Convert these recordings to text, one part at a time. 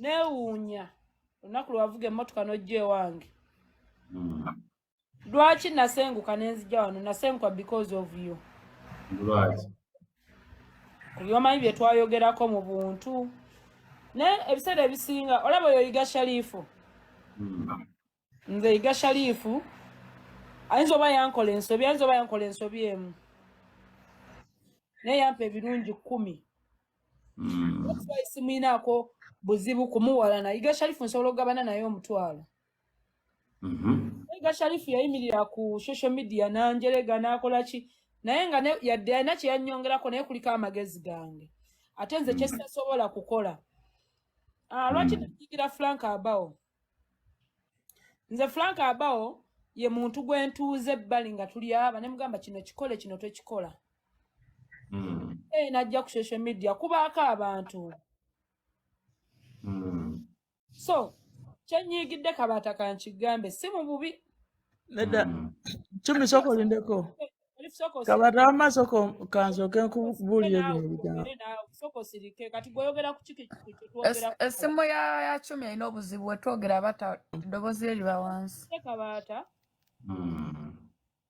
neewuunya olunaku lwavuga emmotoka n'ojja ewange. Lwaki nasenguka nenzija wano? Nasenguka because of you. Lwaki? Omanyi bye twayogerako mu buntu. Ne ebiseera ebisinga olaba oyo Yiga Sharifu. Nze Yiga Sharifu ayinza oba yankola ensobi, ayinza oba yankola ensobi emu. Naye yampa ebirungi 10. Simuinaako buzibu kumuwalana. Yiga Sharifu nsobola okugabana naye omutwalo. Yiga Sharifu yayimirira ku social media nanjerega nakola ki naye nga yadde alina kye yannyongerako naye kuliko amagezi gange ate nze kye sitasobola kukola. Lwaki najigira Frank Abao? Nze Frank Abao ye muntu gwe ntuuze ebbali nga tuli aba ne mugamba kino kikole kino tekikola. Najja ku social media kubaako abantu. So kyenyigidde Kabaata kankigambe si mu bubi. Nedda Chumi soko lindeko. Kabaata amaaso kansoke nkubulire ebyo. Soko sirike kati goyogera ku kiki twogera. Essimu ya Chumi erina obuzibu bwe twogera bata ddoboozi lye liba wansi. Kabaata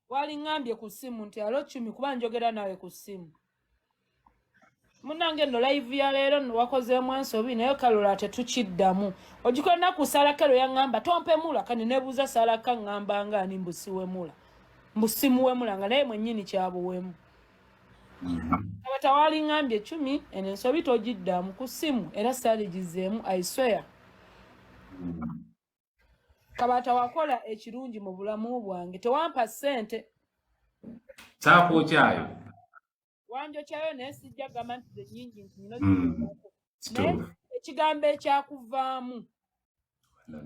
waliŋŋambye ku ssimu nti alo Chumi kuba njogera nawe ku ssimu. Munange no live ya leero wakozeemu ensobi naye Kalola tetukiddamu. Ogikola naku Salakero yaŋŋamba tompemula kani nebuuza Salaka ŋŋamba ngani mbusiwemula. Mbusimuwemula nga naye mwennyini kyabuwemu. Kabaata waliŋŋambye Chumi eno ensobi togiddamu ku ssimu era saaligizeemu I swear. Kabaata wakola ekirungi mu bulamu bwange tewampa ssente. Saako kyayo. Wanjo kyayo naye sijja gamba nti ze nnyingi nti nino naye ekigambo ekyakuvaamu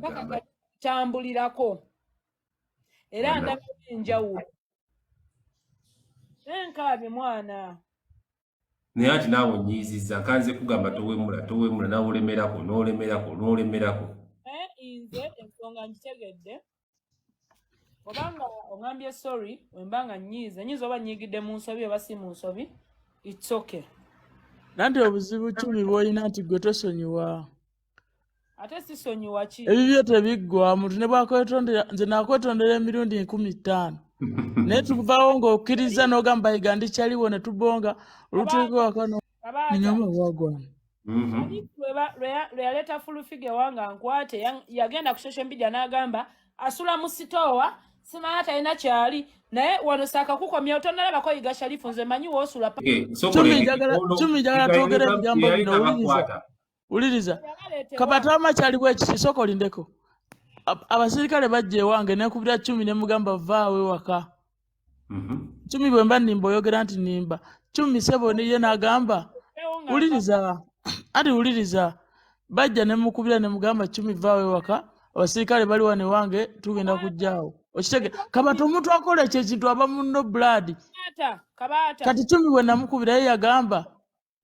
paka gatambulirako era ndaba enjawulo. Akaabye mwana. Naye ati naawe onnyiizizza kanze kugamba towemula naawe n'olemerako. Nze ensonga ngitegedde. Obanga ongambye sorry wembanga nnyiiza oba nnyigidde mu nsobi oba si mu nsobi it's okay. Nanti obuzibu Chumi bw'olina nti gwe tosonyiwa. Ate sisonyiwa ki? Ebibyo tebiggwa muntu ne bwakwetondera nze nakwetondera emirundi 15. Naye tuvaawo ng'okkiriza n'ogamba Yiga ndikyaliwo ne tubonga olutuuko wakano nyoma wagwa. Lwe yaleeta fulufige wanga nkwate yagenda ku social media n'agamba asula mu sitoowa simanya talina kyali naye wano saaka kukomya otonalabako Yiga Sharifu nze manyi woosula. Chumi njagala twogere ebigambo bino uliriza. Kabaata amakyaliwo ekiti soko lindeko. Abasirikale bajja ewange nekubira Chumi ne mugamba vaawe waka. Chumi bwe mba nimba oyogera nti nimba. Chumi sebo niye n'agamba uliriza. Ati uliriza bajja ne mukubira ne mugamba Chumi vaawe waka. Abasirikale bali wane wange tugenda kujjaawo. Okitege Kabaata omuntu akola ekyo ekintu aba munno blood. Kabaata kati Chumi bwe namukubira ye yagamba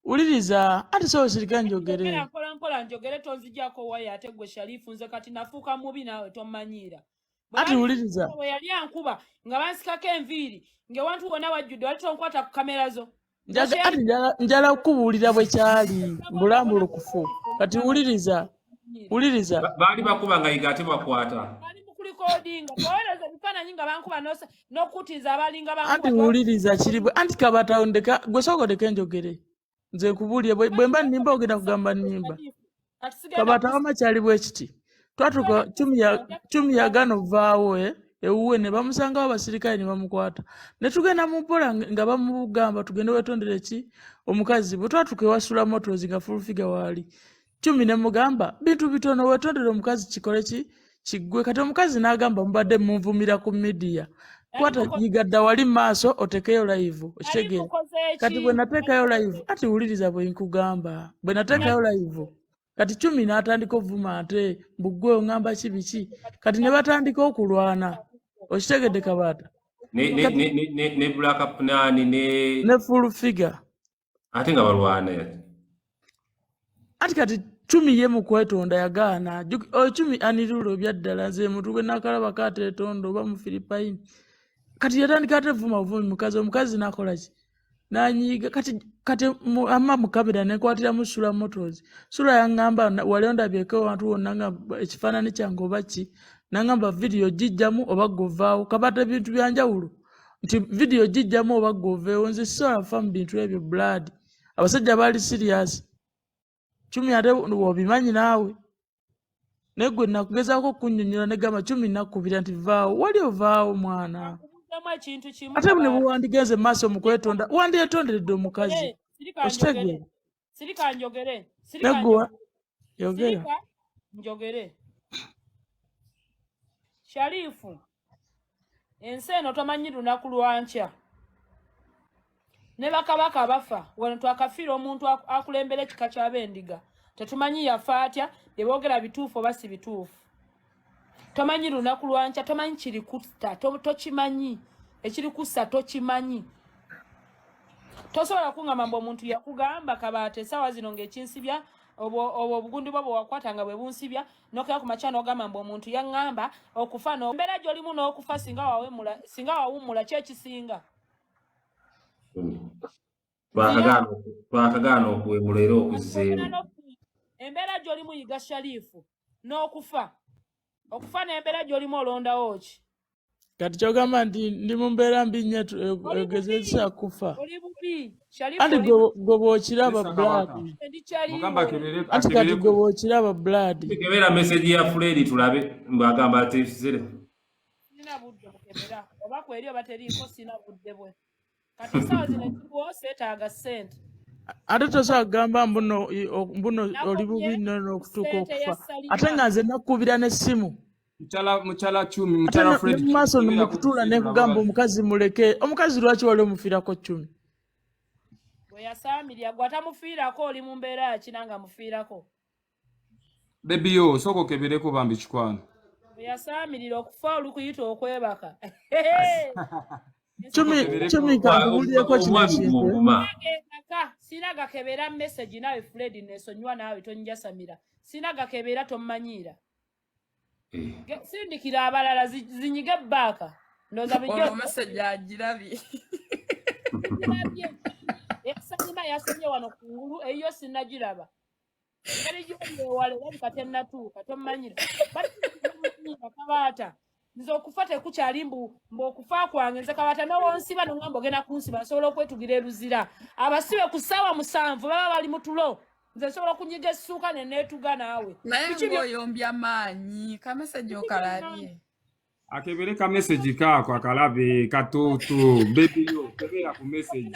uliriza ati so sirika njogere. Mpola njogere tonzijako waya ate gwe Sharifu nze kati nafuuka mubi nawe tomanyiira. Ati uliriza. Yali ankuba nga bansikako enviiri ng'ewantu wonna wajjudde wali tonkwata ku kamera zo. Ati njala kukubuulira bwe kyali mbulambulukufu. Kati uliriza. Baali bakuba nga Yiga ate bakwata. Bali mu kulikodinga bawereza ebifaananyi nga bankuba n'okutiza abalinga bankuba. Ati uliriza kiribwe anti Kabaata ondeka gwe soko ndeke njogere. Nze nkubuulire bwe mba nimba ogenda kugamba nimba. Kabaata amakyali bwe kiti. Twatuka Chumi yagana ovaawo ewuwe ne bamusangawo abasirikale ne bamukwata. Ne tugenda mu mpola nga bamugamba tugende wetondere ki omukazi bwe twatuka ewasula motozi nga fulfiga waali. Chumi ne mugamba bintu bitono wetondere omukazi kikole ki kiggwe kati omukazi n'agamba mubadde munvumira ku media. Kwata Yiga dda wali maaso otekeyo live okitegeera. Kati bwe nateekayo live ati wuliriza bwe nkugamba bwe nateekayo live kati Chumi n'atandika ovuma ate buggwe ongamba kibiki kati ne batandika okulwana okitegedde Kabaata ne black up nani ne full figure ate nga balwana ati kati Chumi ye mu kwetonda yagaana Chumi anirulo byaddala nze muntu gwe nakalaba kateetondo oba mu Philippine kati yatandika ate vuma mukazi n'akola ki nanyiga kati ama mukabira nekwatira mu Sula Motors. Sula yangamba wali ondabyeko abantu wonna nga ekifaananyi kyange oba ki nangamba video gijjamu oba govaawo Kabaata bintu byanjawulo nti video gijjamu oba goveewo nze sisobola kufa mu bintu ebyo blood abasajja baali serious Chumi ate wobimanyi naawe naye gwe nakugezaako okunnyonnyola ne gamba Chumi nakubira nti vaawo wali ovaawo mwana ate ne buwandigenze mu maaso mu kwetonda wandyetonderedde omukazi okitegeera sirika njogere yogera njogere Sharifu ensi eno tomanyi lunaku lwankya ne bakabaka bafa wano twakafiira omuntu akulembera ekika ky'abendiga tetumanyi yafa atya yeboogera bituufu oba si bituufu tomanyi lunaku lwankya tomanyi kiri kusta tokimanyi ekiri kussa tokimanyi tosobola kungamba mbu omuntu yakugamba Kabaata essaawa zino ng'ekinsibya obwo obugundi bwo bwewakwatanga bwe bunsibya n'okera ku makya n'ogamba mbu omuntu yaŋŋamba okufa mbeera gy'olimu n'okufa singa wawummula ki ekisinga twakagaana okuwemula era okuzzeemu embeera gy'olimu Yiga Sharifu n'okufa okufa n'embeera gy'olimu olondawo ki kati kyogamba nti ndi mu mbeera mbi nnyo egezesa kufa anti gwe bw'okiraba blood anti kati gwe bw'okiraba blood kebera message ya Fred tulabe mbagamba ati sire sina budde mukebera oba kweri oba teriiko sina budde bwe kati sawa zino kibuo seetaaga ssente ate tosobola kugamba mbuno oli bubi nnyo n'okutuuka okufa ate nga nze nakubira n'essimu Muchala Chumi, muchala Fred. Maso n'okutuula n'ekugamba omukazi muleke. Omukazi lwaki wali omufiirako Chumi? Bwe yasaamirya gwe atamufiirako oli mu mbeera yakinanga mufiirako. Baby yo, soko kebereko Bambi kikwano. Bwe yasaamirira okufa olukuyita okwebaka. Chumi kabuulieko kino ekintu. Sinaga kebera message nawe Fred nesonywa nawe tonjasamira. Sinaga kebera tommanyiira. Sindikira abalala zinyiga bbaaka ndoza bijjo message agirabi ekisanyima yasomye wano ku ngulu eyo sinagiraba kali jyo wale katennatuuka tommanyira Kabaata nzo okufate kukyali mbu okufa kwange nze Kabaata n'owonsiba n'ongamba ogenda kunsiba nsobola okwetugira eruzira abasibe ku ssaawa 7 baba bali mu tulo nze nsobola kunyiga essuuka ne neetuga naawe naye ng'oyombya maanyi ka message okalabye akebere ka message kaako akalabe katoto baby yo kebera ku message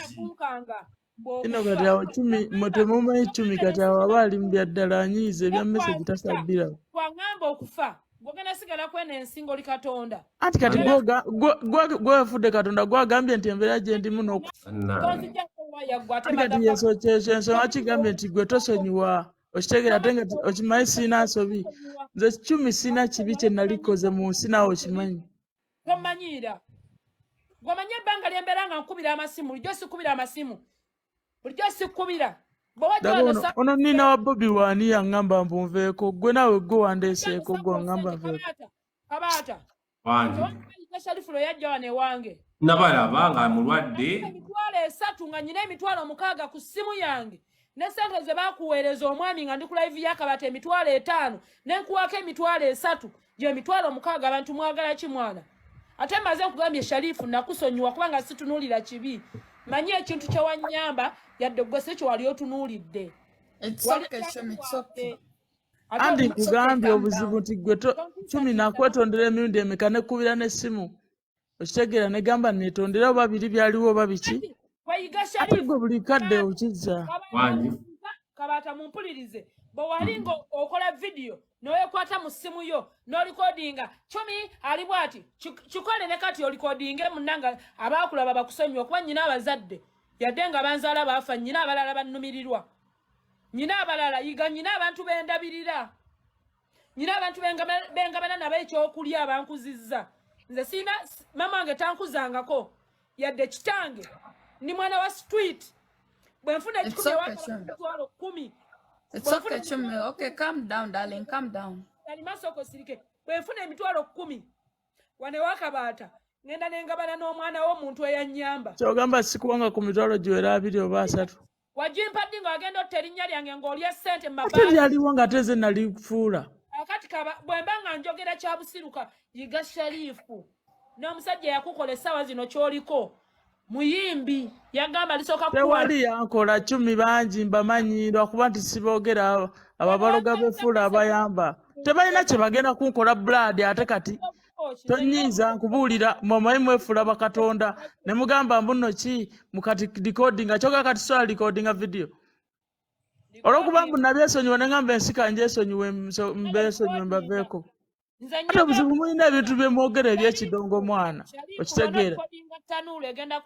ino kati awo Chumi mutemumanyi Chumi kati awo aba ali mu byaddala anyiiza ebya message tasabbira kwangamba okufa gwogenda sigala kwena ensingo oli Katonda anti kati gwefudde Katonda gwagambye nti embeera gye ndimu n'okufa kati ensonga kigambye nti gwe tosonyiwa okitegeera ate nga okimanyi siina nsobi nze Chumi siina kibi kye nalikoze mu nsi naawe okimanyi tomanyiira gwamanye ebbanga lyembeera nga nkubira amasimu bulijjo sikubira amasimu bulijjo sikubira ono nina wa Bobi Wani yaŋŋamba mbu nveeko gwe naawe gwe wandeeseeko gwe waŋŋamba nveeko Kabaata Sharifu lo yajja wane wange nabalaba nga mulwadde emitwalo 3 nga nyina emitwalo 6 ku ssimu yange ne sente ze bakuweereza omwami nga ndi ku live ya Kabaata emitwalo 5 ne nkuwako emitwalo 3 gye emitwalo 6 abantu mwagala ki mwana ate maze nkugambye Sharifu nakusonyiwa kubanga situnuulira kibi manyi ekintu kye wannyamba yadde gwe si kye wali otunuulidde andi nkugambye obuzibu nti gwe Chumi nakwetondera emirundi emeka nekkubira n'essimu okitegeera ne gamba neetondera oba biri byaliwo oba biki ate gwe buli kadde okizza Kabaata mumpulirize bwe wali nga okola vidiyo n'oyekwata mu ssimu yo n'olikodinga Chumi ali bw'ati kikole ne kati olikodinge munnanga abaakulaba bakusonyiwa okuba nnyina abazadde yadde nga banzaala baafa nnyina abalala bannumirirwa nnyina abalala Yiga nnyina abantu bendabirira nnyina abantu bengabana nabo ekyokulya abankuzizza nze siina mama wange tankuzangako yadde kitange ndi mwana wa street bwe nfuna ekikumi emitwalo 10 It's okay, Chumi. Okay, calm down, darling. Calm down. Alimasoko sirike. Bwe nfuna emitwalo 10 wane wa Kabaata ngenda nengabana n'omwana w'omuntu eyanyamba. Kyogamba sikuwanga ku mitwalo giwera 2 oba 3. Wajimpadde ng'agenda otta erinnya lyange ng'olya ssente mu Ate mabaati. lyaliwo ng'ate ze nalifuula. Akati bwe mba nga njogera kya busiruka Yiga Sharifu n'omusajja yakukola essaawa zino ky'oliko muyimbi yagamba lisooka tewali yankola Chumi bangi mbamanyi lwakuba nti siboogera ababaloga befuula abayamba tebalina kye bagenda kunkola blood ate kati tonyiiza nkubuulira mwamanyi mwefuula bakatonda ne mugamba mbuno ki mukati recording kyoga kati sola recording video olwokuba mbu nabyesonyiwa ne ngamba ensika njesonyiwe mbesonyiwe mbaveeko ate obuzibu mulina ebintu bye mwogera eby'ekidongo mwana okitegeera tanuulu egenda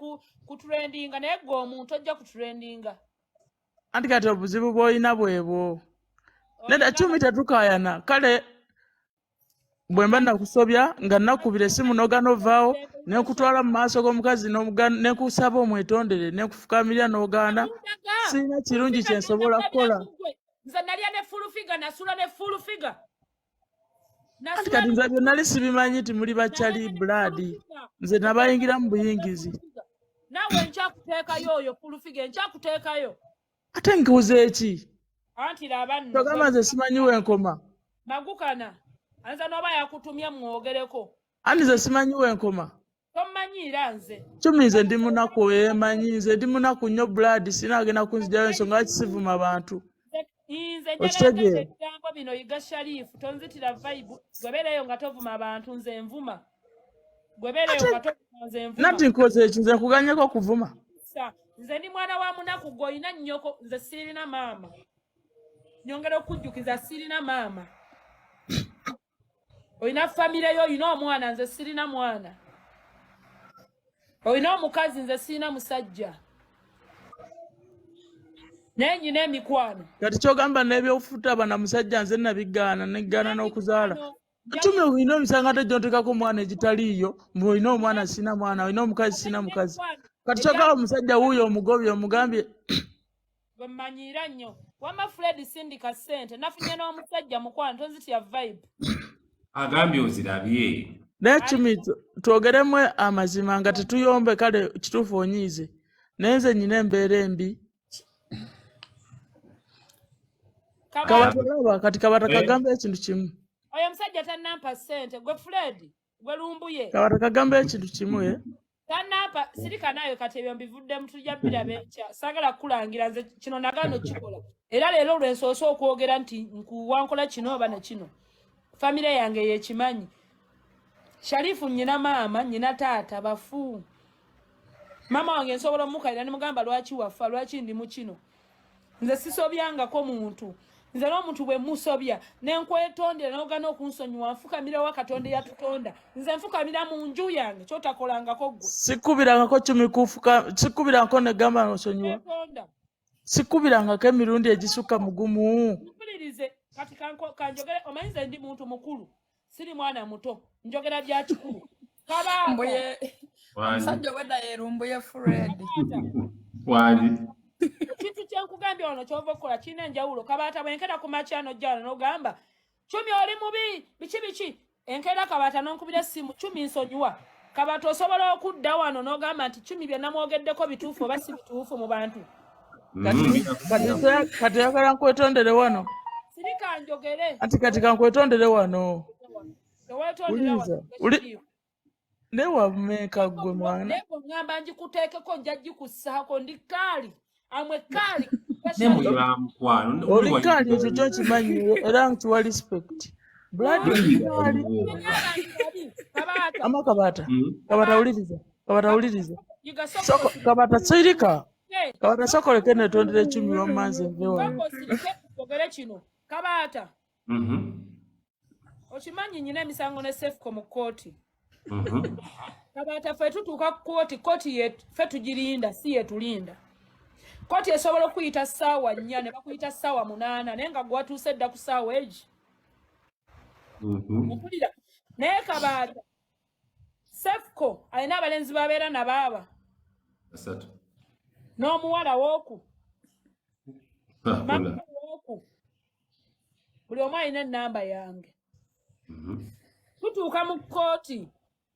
kutrendinga naye gwe omuntu ojja kutrendinga anti kati obuzibu bw'olina bwebwo nedda Chumi tetukaayana kale bwe mba nakusobya nga nakubira essimu n'ogaana ovaawo nekutwala mu maaso g'omukazi nekusaba omwetondere nekufukamirya n'ogaana sirina kirungi kye nsobola kukola nze nalya ne full figure nasula ne full figure anti kati nze byonna nali sibimanyi nti muli bakyali blood nze nabayingira mu buyingizi naawe nkyakuteekayo oyo full figure nkyakuteekayo ate nkuuza eki anti laba nno togamba nze simanyiwo enkoma magukana anza n'oba yakutumya mwogereko anti nze simanyiwo enkoma tomanyiira nze Chumi nze ndi munaku emanyi nze ndi munaku nnyo blood sinaagenda kunzijayo ensonga lwaki sivuma bantu nze njagala ebigambo bino Yiga Sharifu tonzitira vibe gwebeereyo nga tovuma abantu nze nvuma gwebeereyo nga tovuma nze nvuma nati nkoze eki nze nkuganyeko okuvuma nze ndi mwana wa munaku gw'olina nnyoko nze sirina maama nyongera okujjukiza sirina maama olina famire yo olina omwana nze sirina mwana olina omukazi nze sirina musajja naye nyina emikwano kati kyogamba n'ebyofuta bana musajja nze nabigaana negaana n'okuzaala Chumi olina emisango gy'ontekako omwana egitaliiyo mbu olina omwana sina mwana olina omukazi sina mukazi kati kyogamba omusajja wuuyo omugobye omugambye gwe mmanyiira nnyo wama Fred sindika ssente nafunye n'omusajja mukwano tonzitya vibe agambye ozirabye naye Chumi twogeremu amazima nga tetuyombe kale kituufu onyiize naye nze nyina embeera embi Kabaata kati Kabaata kagamba ekintu kimu oyo omusajja tannampa ssente gwe Fred gwe lumbuye Kabaata kagamba ekintu kimu tannampa sirika nayo kati ebyo mbivuddemu tujja biraba enkya saagala kukulangira nze kino nagaano okikola era leero lwensoose okwogera nti nkuwankola kino oba ne kino famire yange yekimanyi Sharifu nnyina maama nnyina taata bafu maama wange nsobola omukalira ne mugamba lwaki wafa lwaki ndi mu kino nze sisobyangako muntu nze n'omuntu bwe musobya nenkwetondera n'ogaana okunsonyiwa nfukamira wa Katonda eyatutonda nze nfukamira mu nju yange kyotakolangako gwe sikubirangako Chumi kufuka sikubirangako negamba nosonyiwa sikubirangako emirundi egisukka mugumu mpulirize kati kanjogere omanyi nze ndi muntu mukulu siri mwana muto njogera bya kikulu Mbuye omusajja weda yerumbuye Fred wali ekintu kyenkugambye ono kyova okukola kirina enjawulo Kabaata bwenkera ku makyano jjana n'ogamba Chumi oli mubi biki enkeera Kabaata n'onkubira essimu Chumi nsonyiwa Kabaata osobola okudda wano n'ogamba nti Chumi bye namwogeddeko bituufu oba si bituufu mu bantu kati yagala nkwetondere wano sirika njogere anti kati kankwetondere wano ne wameeka gwe mwana naye ngamba ngikuteekeko nja gikussaako ndi kaali amwe kaali nemuyiba mukwano oli kaali ekyo kyokimanyi era nkiwa respect ama Kabaata Kabaata wuliriza Kabaata sirika Kabaata sokoleke netondere Chumi wammanze nve wano ogere kino Kabaata okimanyi nyina emisango ne Sefco mu kkooti Kabaata ffe tutuuka ku kkooti ffe tugirinda si yetulinda kkooti esobola okuyita ssaawa 4 ne bakuyita ssaawa 8 naye nga gwe watuuse dda ku ssaawa egi mpulira naye Kabaata Sefco alina abalenzi babeera nabaaba n'omuwala wooku mama wooku buli omu alina ennamba yange tutuuka mu kkooti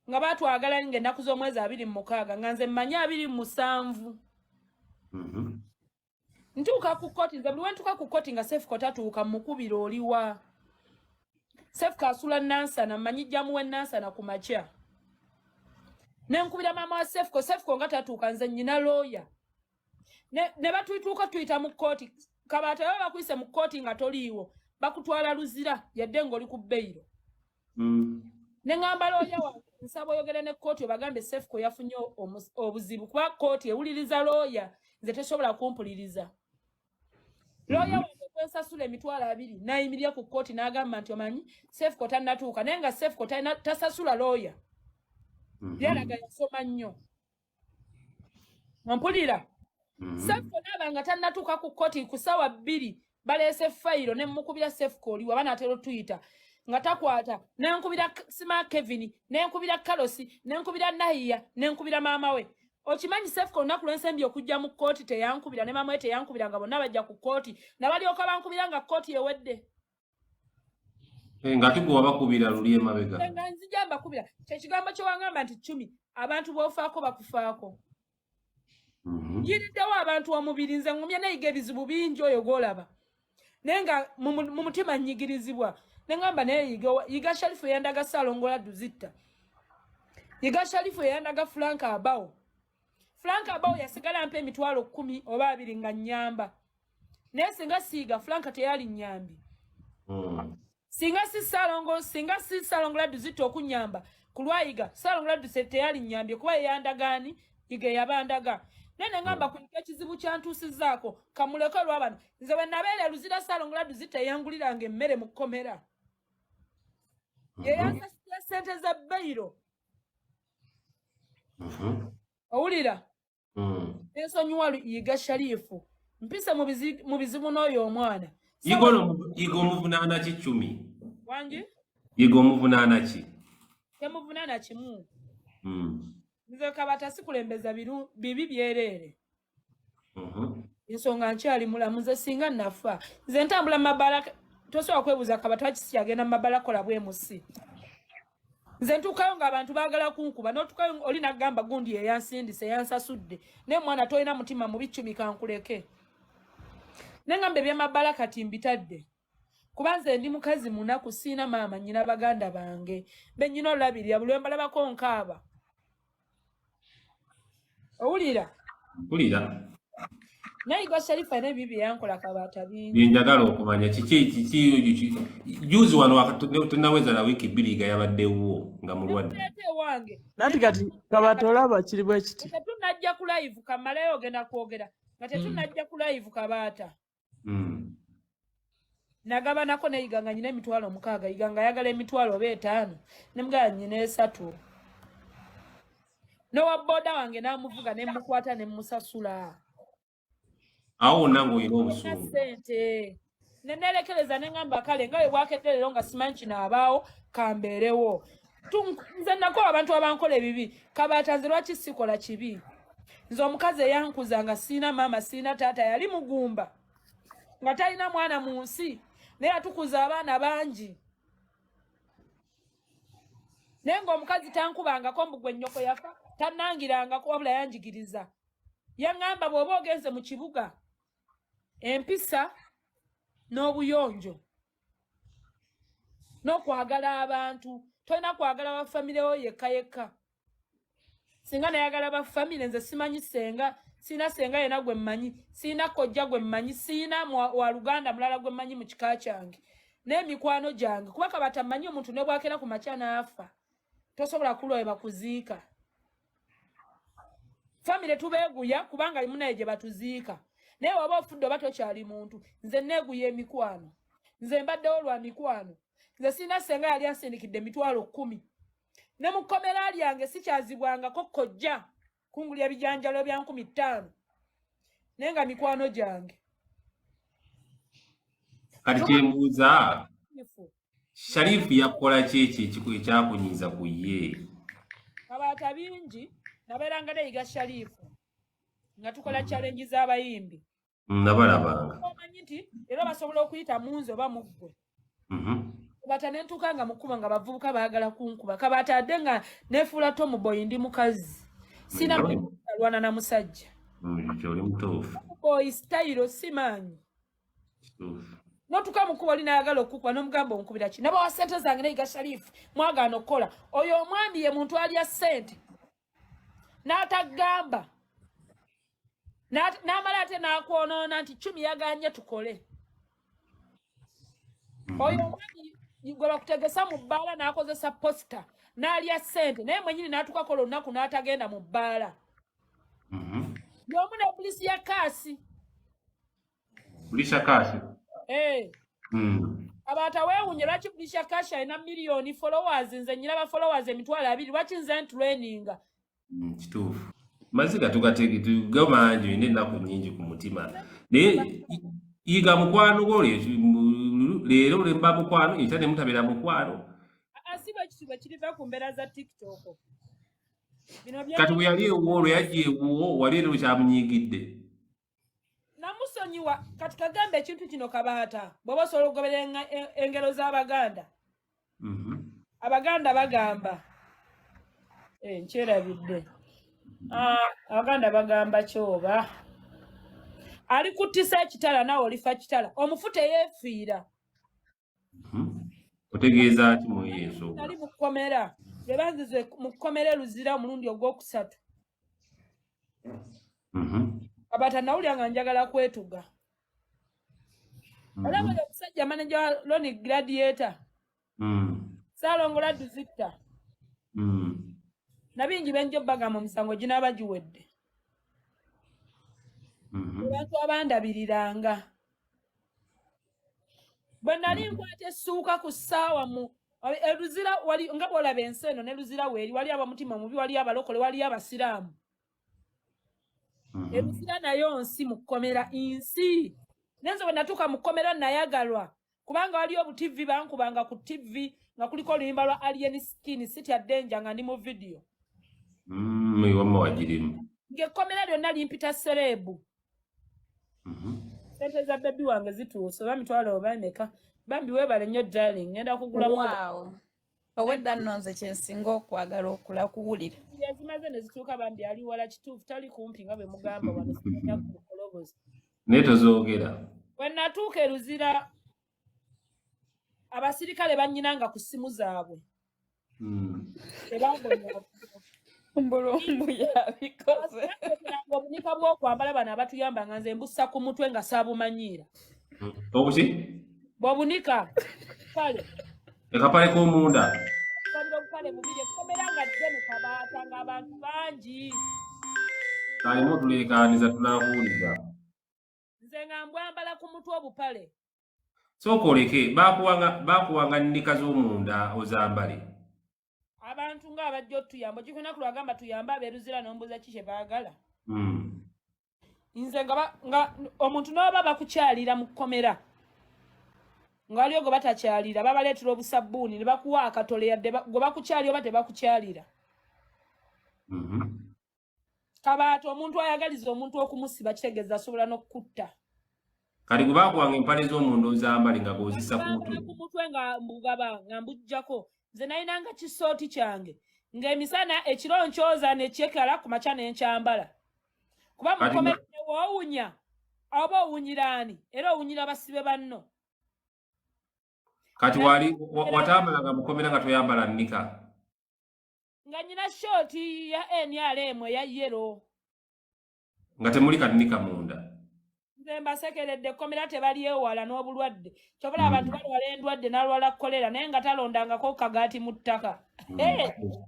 nga batwagala ng'ennaku z'omwezi 26 nga nze mmanyi 27 ntuuka ku kkooti nze buli we ntuuka ku kkooti nga Sefuko tatuuka mukubira oliwa Sefuko asula Nansana mmanyi jjamu we Nansana ku makya ne nkubira maama wa Sefuko nga tatuuka nze nnyina looya ne batuituuka tuyita mu kkooti Kabaata baba bakuyise mu kkooti nga toliiwo bakutwala luzira yadde ng'oli ku bbeiro ne ngamba looya wange nsaba oyogere ne kkooti obagambe Sefuko yafunye obuzibu kuba kkooti ewuliriza looya nze tesobola kumpuliriza looya wange kwensasula emitwalo 2 n'ayimirira ku kkooti n'agamba nti omanyi Sefuko tannatuuka naye nga Sefuko tasasula looya yalaga yasoma nnyo ompulira Sefuko n'aba nga tannatuuka ku kkooti ku ssaawa 2 baleese fayiro ne mukubira Sefuko oliwa banaatera tuyita nga takwata nenkubira Sima Kevin nenkubira Kalosi nenkubira Nahiya nenkubira maama we okimanyi Sefuko olunaku lw'ensembi okujja mu kkooti teyankubira ne maama we teyankubira nga bonna bajja ku kkooti nabalyoka bankubira nga kkooti ewedde nga tugwa bakubira luli emabega nga nzija mbakubira kyekigambo kye wangamba nti Chumi abantu b'ofaako bakufaako yiriddewo abantu omubiri nze ngumya neyiga ebizibu bingi oyo gw'olaba naye nga mu mutima nnyigirizibwa ne ngamba naye Yiga Sharifu yandaga Salongola Duzitta Yiga Sharifu yandaga Frank Abao yasigala mpa emitwalo 10 oba 2 nga nnyamba naye singa siiga Frank teyali nnyambi singa si Salongola Duzitta okunyamba ku lwayiga Salongola Duzitta teyali nnyambi kuba yeyandagaani Yiga yabandaga nene ngamba kunika ekizibu kyantuusizzaako kamuleko olw'abano nze bwe nabeera luzira Salongola Duzitta yanguliranga emmere mu kkomera yeyansasira ssente za bbayiro owulira ensonyiwa Yiga Sharifu mpise mu bizibu n'oyo omwana Yiga omuvunaana ki Chumi wangi Yiga omuvunaana ki temuvunaana kimu nze Kabaata sikulembeza bibi byereere ensonga nkyali mulamu nze singa nafa nze ntambula mu mabala tosobola kwebuuza Kabaata wakisi yagenda mu mabala kola bwemusi nze ntuukayo ng'abantu baagala kunkuba n'otukayo oli nagamba gundi yeyansindise yansasudde naye mwana tolina mutima mubi Chumi kankuleke ne ngamba ebyamabala kati mbitadde kuba nze ndi mukazi munaku siina maama nnyina baganda bange bennyina olabirira buli mbalabako nkaaba owulira naye Yiga Sharifu alina ebibi yankola Kabaata bingi njagala okumanya kiki juzi wano tunaweza na wiki 2 Yiga yabaddewo nga mulwadde wange nati kati Kabaata olaba kiri bwe kiti tetunajja ku live kamalayo ogenda kwogera nga tetunajja ku live Kabaata nagabanako ne Yiga nga nyina emitwalo 6 Yiga nga ayagala emitwalo 5 ne mugala nyina 3 nowa boda wange n'amuvuga ne mukwata ne musasula awo nango oyina obusungu sente ne nerekereza ne ngamba kale nga bwakedde leero nga simanyi kinaabaawo kambeerewo nze nako abantu abankola ebibi Kabaata nze lwaki sikola kibi nze omukazi eyankuza nga siina maama siina taata yali mugumba nga talina mwana mu nsi naye atukuza abaana bangi naye ng'omukazi tankubangako mbu gwe nnyoko yafa tannangirangako wabula yanjigiriza yaŋŋamba bw'oba ogenze mu kibuga empisa n'obuyonjo n'okwagala abantu tolina kwagala bafamire wo yekka singa nayagala bafamire nze simanyi senga siina senga yena gwe mmanyi siina kojja gwe mmanyi siina wa Luganda mulala gwe mmanyi mu kika kyange n'emikwano gyange kuba Kabaata mmanyi omuntu ne bwakera ku makya n'afa tosobola kulooye bakuziika famire tubeeguya kubanga limu naye gye batuziika naye waba ofudde oba tokyali muntu nze neeguya emikwano nze mbaddewo lwa mikwano nze siina senga yali ansindikidde emitwalo 10 ne mu kkomera lyange sikyazibwangako kojja kungulya bijanjalo bya 15 naye nga mikwano gyange kati kyembuuza Sharifu yakola ki ekyakunyiiza ku ye Kabaata bingi nabeeranga ne Yiga Sharifu nga tukola challenge z'abayimbi nabalabanga omanyi nti era basobola okuyita munzi oba muggwe Kabaata nentuuka nga mukuba nga bavubuka baagala kunkuba. Kabaata adde nga neefuula Tom Boy ndi mukazi. Sina alwana na musajja. Oli mutuufu. Boy style simanyi. Notuka mukuba oli n'ayagala okukuba n'omugamba onkubira ki? Nabawa ssente zange ne Yiga Sharifu mwagaana okukola. Oyo omwami ye muntu alya ssente. N'atagamba. N'amala ate n'akwonoona nti Chumi yaganye tukole. Oyo omwami gwe bakutegesa mu bbaala n'akozesa posita n'alya ssente naye mwenyini n'atukakola olunaku n'atagenda mu bbaala. Y'omu ne polisi ya kaasi. Polisi ya kaasi? Kabaata weewunye lwaki polisi ya kaasi alina miliyoni followers, nze nyiraba followers emitwalo 2, lwaki nze ntraininga? Kituufu. Amaziga tugamanji olina ennaku nnyingi ku mutima. Naye Yiga mukwano gwo leero olemba mukwano era ne mutabeera mukwano. Asiba ekitiibwa kiriva ku mbeera za TikTok. Kati bwe yali ewuwo olwo yajja ewuwo wali ero kyamunyiigidde. Namusonyiwa kati kagambe ekintu kino Kabaata bw'oba osobola okugobera engero z'Abaganda. Abaganda bagamba nkyerabidde. Abaganda bagamba kyoba. Ali kuttisa ekitala nawe olifa kitala. Omufu teyeefiira. Otegeeza ki mu yeso? Ali mu kkomera. Bwe banzize mu kkomera Luzira omulundi ogwokusatu. Kabaata nawulira nga njagala kwetuga. Olaba omusajja manager wa Loni Gladiator. Saalongola Duzita. Nabingi benjo bagamba omusango ginaaba giwedde. Abantu abandabiriranga. Bwe nali nkwata essuuka ku ssaawa mu Luzira wali nga bw'olaba ensi eno ne Luzira weeri wali abamutima mubi wali abalokole wali abasiraamu. Luzira nayo nsi mu kkomera insi. Nenze bwe natuuka mu kkomera nayagalwa kubanga wali obu-TV bankubanga ku TV nga kuliko oluyimba lwa Alien Skin City Danger nga ndi mu video. Wamma wagirimu. Ng'ekkomera lyonna limpita serebu. Sente za baby wange zituuse oba mitwalo oba emeka. Bambi weebale nnyo darling ngenda kugula Wow. Owedda nno nze kyensinga okwagala okula kuwulira. Yazimaze ne zituuka Bambi ali wala kituufu tali kumpi nga bwe mugamba wano sinajja kumukoloboza. Naye tozoogera. Bwe natuuka e Luzira abasirikale bannyinanga ku ssimu zaabwe. Tebambonya. Mbulumbu yabikoze. Obunika bw'okwambala bano abatuyamba nga nze mbussa ku mutwe nga saabumanyiira. Obuki? Bw'obunika kale. Ekapale k'omunda. Kale bubiri ekkomera nga ddene Kabaata ng'abantu bangi. Kalimu tuleekaaniza tunaabuuliza. Nze nga mbwambala ku mutwe obupale. Sooka oleke baakuwanga nnika z'omunda ozambale. Abantu ng'abajja otuyamba ogikunaku lwagamba tuyamba abeeruzira n'ombuuza ki kye baagala. Nze nga omuntu n'oba bakukyalira mu kkomera nga waliyo gwe batakyalira babaleetera obusabbuuni ne bakuwa akatole yadde gwe bakukyalira oba tebakukyalira. Kabaata omuntu ayagaliza omuntu okumusiba kitegeeza asobola n'okukutta. Kati gwe baakuwanga empale z'omunda ozambale nga g'ozissa ku mutwe. Ku mutwe nga mbugaba nga mbujjako. Nze nalinanga kisooti kyange ng'emisana ekiro nkyoza nekyekala ku makya n'enkyambala. Kuba mu kkomera woowunya oba owunyira ani era owunyira basibe banno. Kati watambalanga mu kkomera nga toyambala nnika. Nga nyina shooti ya NRM eya yero. Nga temuli kannika munda. Nze mbasekeredde ekkomera tebali ewala n'obulwadde. Kyobula abantu balwala endwadde n'alwala kolera naye nga talondangako kagaati mu ttaka.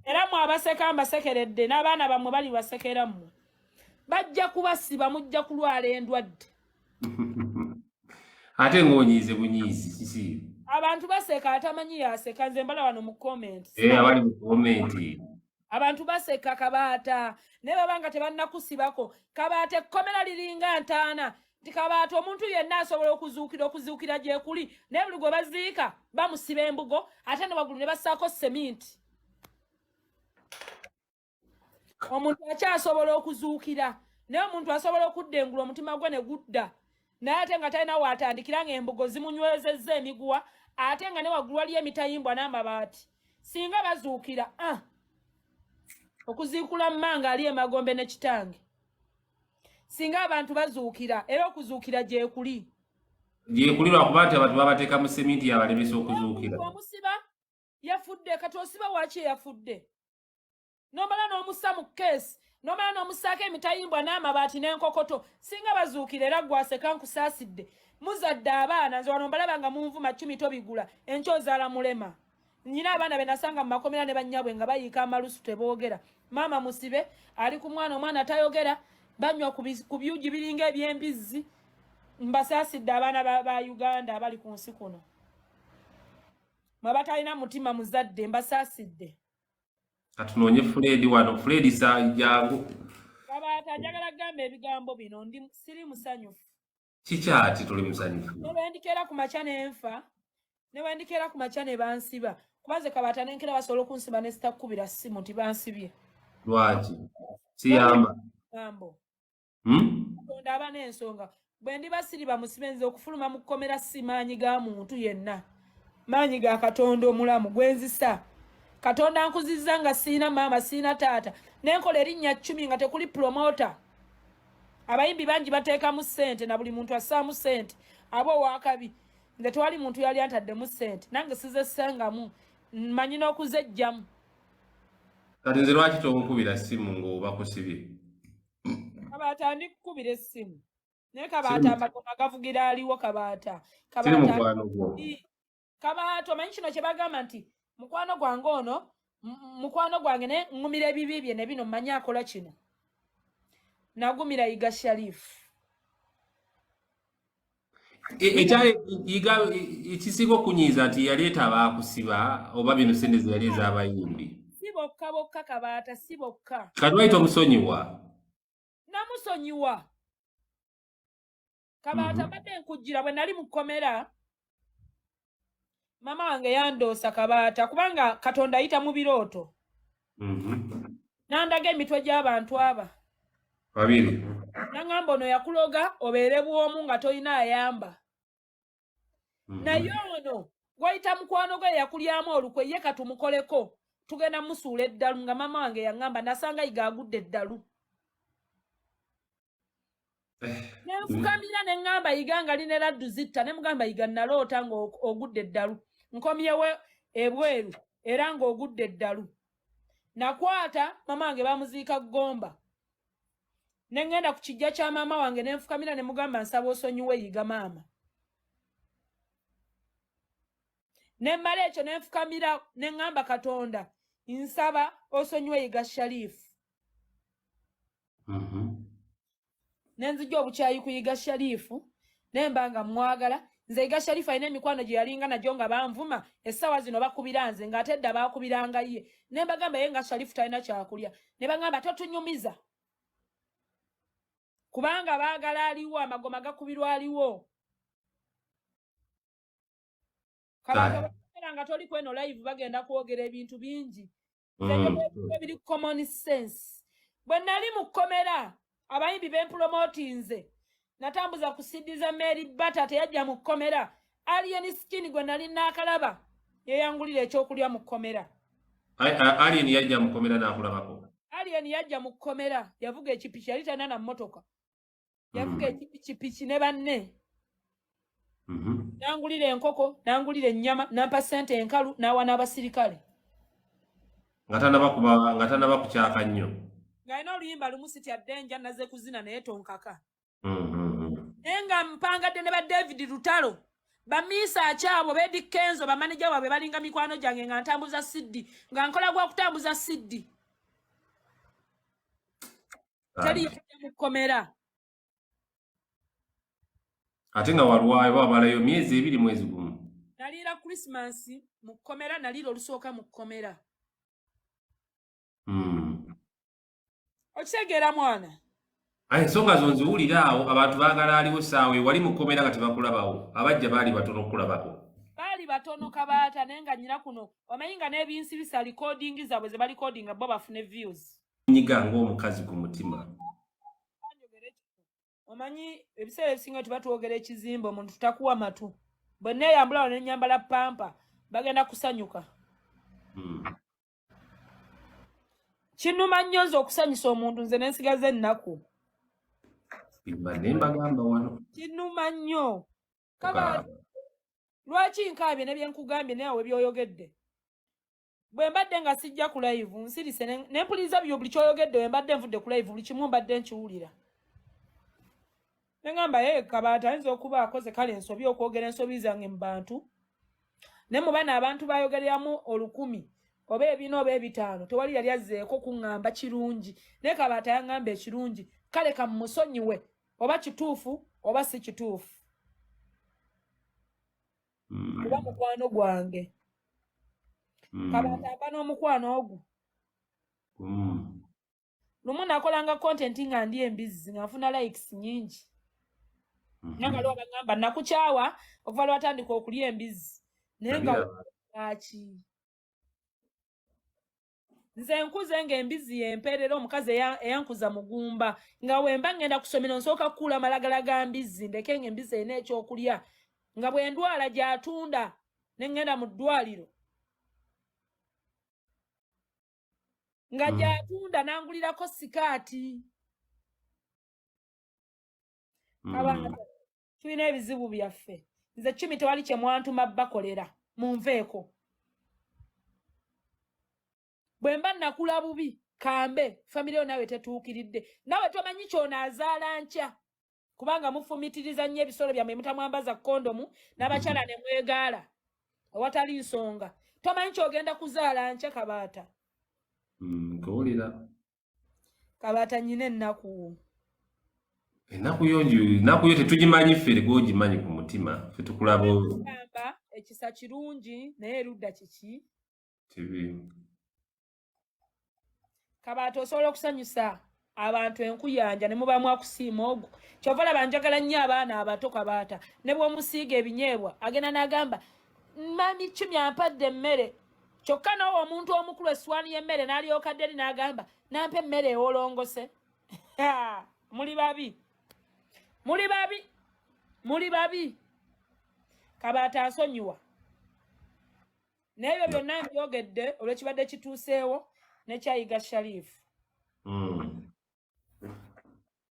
Era mwe abaseka mbasekeredde n'abaana bammwe bali basekera mmwe. Bajja kubasiba mujja kulwala endwadde. Ate ng'onyiize bunyiizi kiki? Abantu baseka atamanyi yaseka nze mbala wano mu comment. Abali mu comment. Abantu baseka Kabaata naye babanga tebannakusibako. Kabaata ekkomera liringa ntaana. Nti Kabaata omuntu yenna asobola okuzuukira gye kuli naye buli gwe baziika bamusiba embugo ate ne waggulu ne bassaako seminti. Omuntu akyasobola okuzuukira naye omuntu asobola okuddengula omutima gwe ne gudda naye ate nga talina waatandikira ng'embugo zimunywezezza emiguwa ate nga ne waggulu waliyo emitayimbwa n'amabaati singa bazuukira okuziikula mmanga ali emagombe ne kitange singa abantu bazuukira era okuzuukira gyekuli lwakuba nti abantu babateeka mu seminti yabalemesa okuzuukira omusiba yafudde kati osiba waki yafudde nomala n'omussa mu keesi nomala n'omussaako emitayimbwa n'amabaati n'enkokoto singa bazuukira era gwaseka nkusaasidde muzadde abaana nze wano mbalaba nga munvuma Chumi tobigula enkyo ozaala mulema nnyina abaana be nasanga mu makomera ne bannyabwe nga bayiika amalusu teboogera maama musibe ali ku mwana omwana tayogera banywa ku byugi biringa eby'embizzi mbasaasidde abaana ba Uganda abali ku nsi kuno mwe batalina mutima muzadde mbasaasidde katunoonye Fred wano Fred jangu Kabaata njagala gamba ebigambo bino siri musanyufu kikyati tuli musanyufu newendikeera ku makya n'enfa newendikeera ku makya ne bansiba kubaze Kabaata nenkera basobola okunsiba ne sitakubira ssimu nti bansibye lwaki siyamba gambo Katonda aba n'ensonga bwe ndiba siriba musibe nze okufuluma mu kkomera si maanyi ga muntu yenna maanyi ga Katonda omulamu gwenzisa Katonda nkuzizza nga siina maama siina taata nenkola erinnya Chumi nga tekuli promota abayimbi bangi bateekamu ssente na buli muntu assaamu ssente abo wakabi nze tewali muntu yali antaddemu ssente nange sizessangamu mmanyi n'okuzejjamu kati nze lwaki tonkubira ssimu ng'oba kusibye Kabaata ndikukubira essimu naye Kabaata amagoma gavugira aliwo Kabaata Kabaata omanyi kino kye bagamba nti mukwano gwange ono mukwano gwange ne ngumira ebibi bye ne bino mmanyi akola kino nagumira Yiga Sharifu Yiga ekisinga okunyiiza nti yaleeta abaakusiba oba bino sente ze yali ez'abayimbi si bokka bokka Kabaata si bokka kati lwaki tomusonyiwa namusonyiwa Kabaata mbadde nkujjira bwe nali mu kkomera mama wange yandoosa Kabaata kubanga Katonda ayita mu birooto nandaga emitwe gy'abantu aba babiri nangamba ono yakuloga obeere bwomu nga toyina ayamba naye ono gwayita mukwano gwe yakulyamu olukwe ye katumukoleko tugenda musuula eddalu nga mama wange yaŋŋamba nasanga Yiga agudde eddalu nenfukamira ne ŋŋamba Yiga nga line laddu zitta ne mugamba Yiga naloota nga ogudde eddalu nkomyewo ebweru era ng'ogudde eddalu nakwata mama wange bamuziika Gomba ne ngenda ku kijja kya maama wange ne nfukamira ne mugamba nsaba osonyiwe Yiga maama ne mmala ekyo ne nfukamira ne ŋŋamba Katonda nsaba osonyiwe Yiga Sharifu ne nzijja obukyayi ku Yiga Sharifu ne mba nga mwagala nze Yiga Sharifu alina emikwano gye yalinga nagyo nga banvuma essaawa zino bakubira nze ng'ate edda baakubiranga ye ne mbagamba ye nga Sharifu talina kyakulya ne baŋŋamba totunyumiza kubanga baagala aliwo amagoma gakubirwa aliwo Kabaata nga toli kweno live bagenda kwogera ebintu bingi ebiri common sense bwe nali mu kkomera abayimbi b'empromotinze natambuza kusidiza Mary Bata teyajja mu kkomera Alien Skin gwe nali naakalaba yeyangulira ekyokulya mu kkomera Alien yajja mu kkomera n'akulabako Alien yajja mu kkomera yavuga ekipiki yali talina na mmotoka yavuga ekipiki ne banne nangulira enkoko nangulira ennyama nampa ssente enkalu n'awa n'abasirikale nga tanaba kukyaka nnyo ng'alina oluyimba lumu sitya ddenja naze kuzina naye tonkaka naye nga mpangadde ne ba David Lutalo bamiisa akyabo beedi Kenzo bamaneja waabwe balinga mikwano gyange nga ntambuza siddi nga nkola gwa kutambuza siddi teri yajja mu kkomera ate nga walwayo bamalayo myezi 2 mwezi gumu naliira Christmas mu kkomera naliira olusooka mu kkomera okitegeera mwana ensonga zo nziwulira awo abantu baagala aliwo saawe wali mu kkomera nga tebakulabawo abajja baali batono okukulabako baali batono Kabaata naye nga nnyina kuno omanyi nga n'ebinsi bisa recording zaabwe ze balikodinga bo bafune views nyiga ng'omukazi ku mutima omanyi ebiseera ebisinga tebatuwogera ekizimba omuntu takuwa matu bwe neeyambula ne nyambala pampa bagenda kusanyuka. Kinnuma nnyo nze okusanyusa omuntu nze ne nsigaza ennaku. Mbagamba wano. Kinnuma nnyo. Kabaata lwaki Nkaabye ne bye nkugambye nawe byoyogedde? Bwe mbadde nga sijja ku live nsirise ne mpuliriza buli kyoyogedde bwe mbadde nvudde ku live buli kimu mbadde nkiwulira. Ne ngamba Kabaata ayinza okuba akoze kale ensobi okwogera ensobi zange mu bantu. Ne mu bana abantu bayogereramu 1000 oba 4 oba 5 tewali yali azzeeko kuŋŋamba kirungi. Ne Kabaata yaŋŋamba ekirungi kale kamusonyiwe oba kituufu oba si kituufu. Kuba mukwano gwange. Kabaata aba n'omukwano ogwo. Lumu nakolanga content nga ndi embizzi nga nfuna likes nyingi. Nanga lwa bagamba nakukyawa okuva lwatandika okulya embizzi. Naye nga lwaki? Nze nkuze ng'embizzi y'empeerera omukazi eyankuza mugumba nga wemba ngenda kusomera nsooka kukuula malagala ga mbizzi ndeke ng'embizzi erina ekyokulya nga bwe ndwala gy'atunda ne ngenda mu ddwaliro nga gy'atunda nangulirako sikaati. Kabaata tulina ebizibu byaffe. Nze Chumi tewali kye mwantuma bakolera munveeko. Bwe mba nakula bubi kambe famire nawe tetuukiridde. Nawe tomanyi ky'onaazaala nkya kubanga mufumitiriza nnyo ebisolo byammwe mutamwambaza kondomu n'abakyala ne mwegaala awatali nsonga. Tomanyi ky'ogenda kuzaala nkya Kabaata. Nkowulira. Kabaata nnyina ennaku. Ennaku yo tetugimanyi ffe gwogimanyi ku mutima ffe tukulaba. Ekisa kirungi naye erudda kiki? Kibi. Kabaata osobola okusanyusa abantu enkuyanja ne mubamu akusiima ogwo. Kyova laba njagala nnyo abaana abato Kabaata. Ne bw'omusiiga ebinyeebwa agenda n'agamba mami Chumi ampadde emmere. Kyokka n'owo omuntu omukulu essuwaani y'emmere n'alyoka dderi n'agamba nampa emmere ewolongose. Muli babi. Muli babi. Muli babi. Kabaata ansonyiwa. N'ebyo byonna mbyogedde olw'ekibadde kituuseewo nekyayiga Sharifu.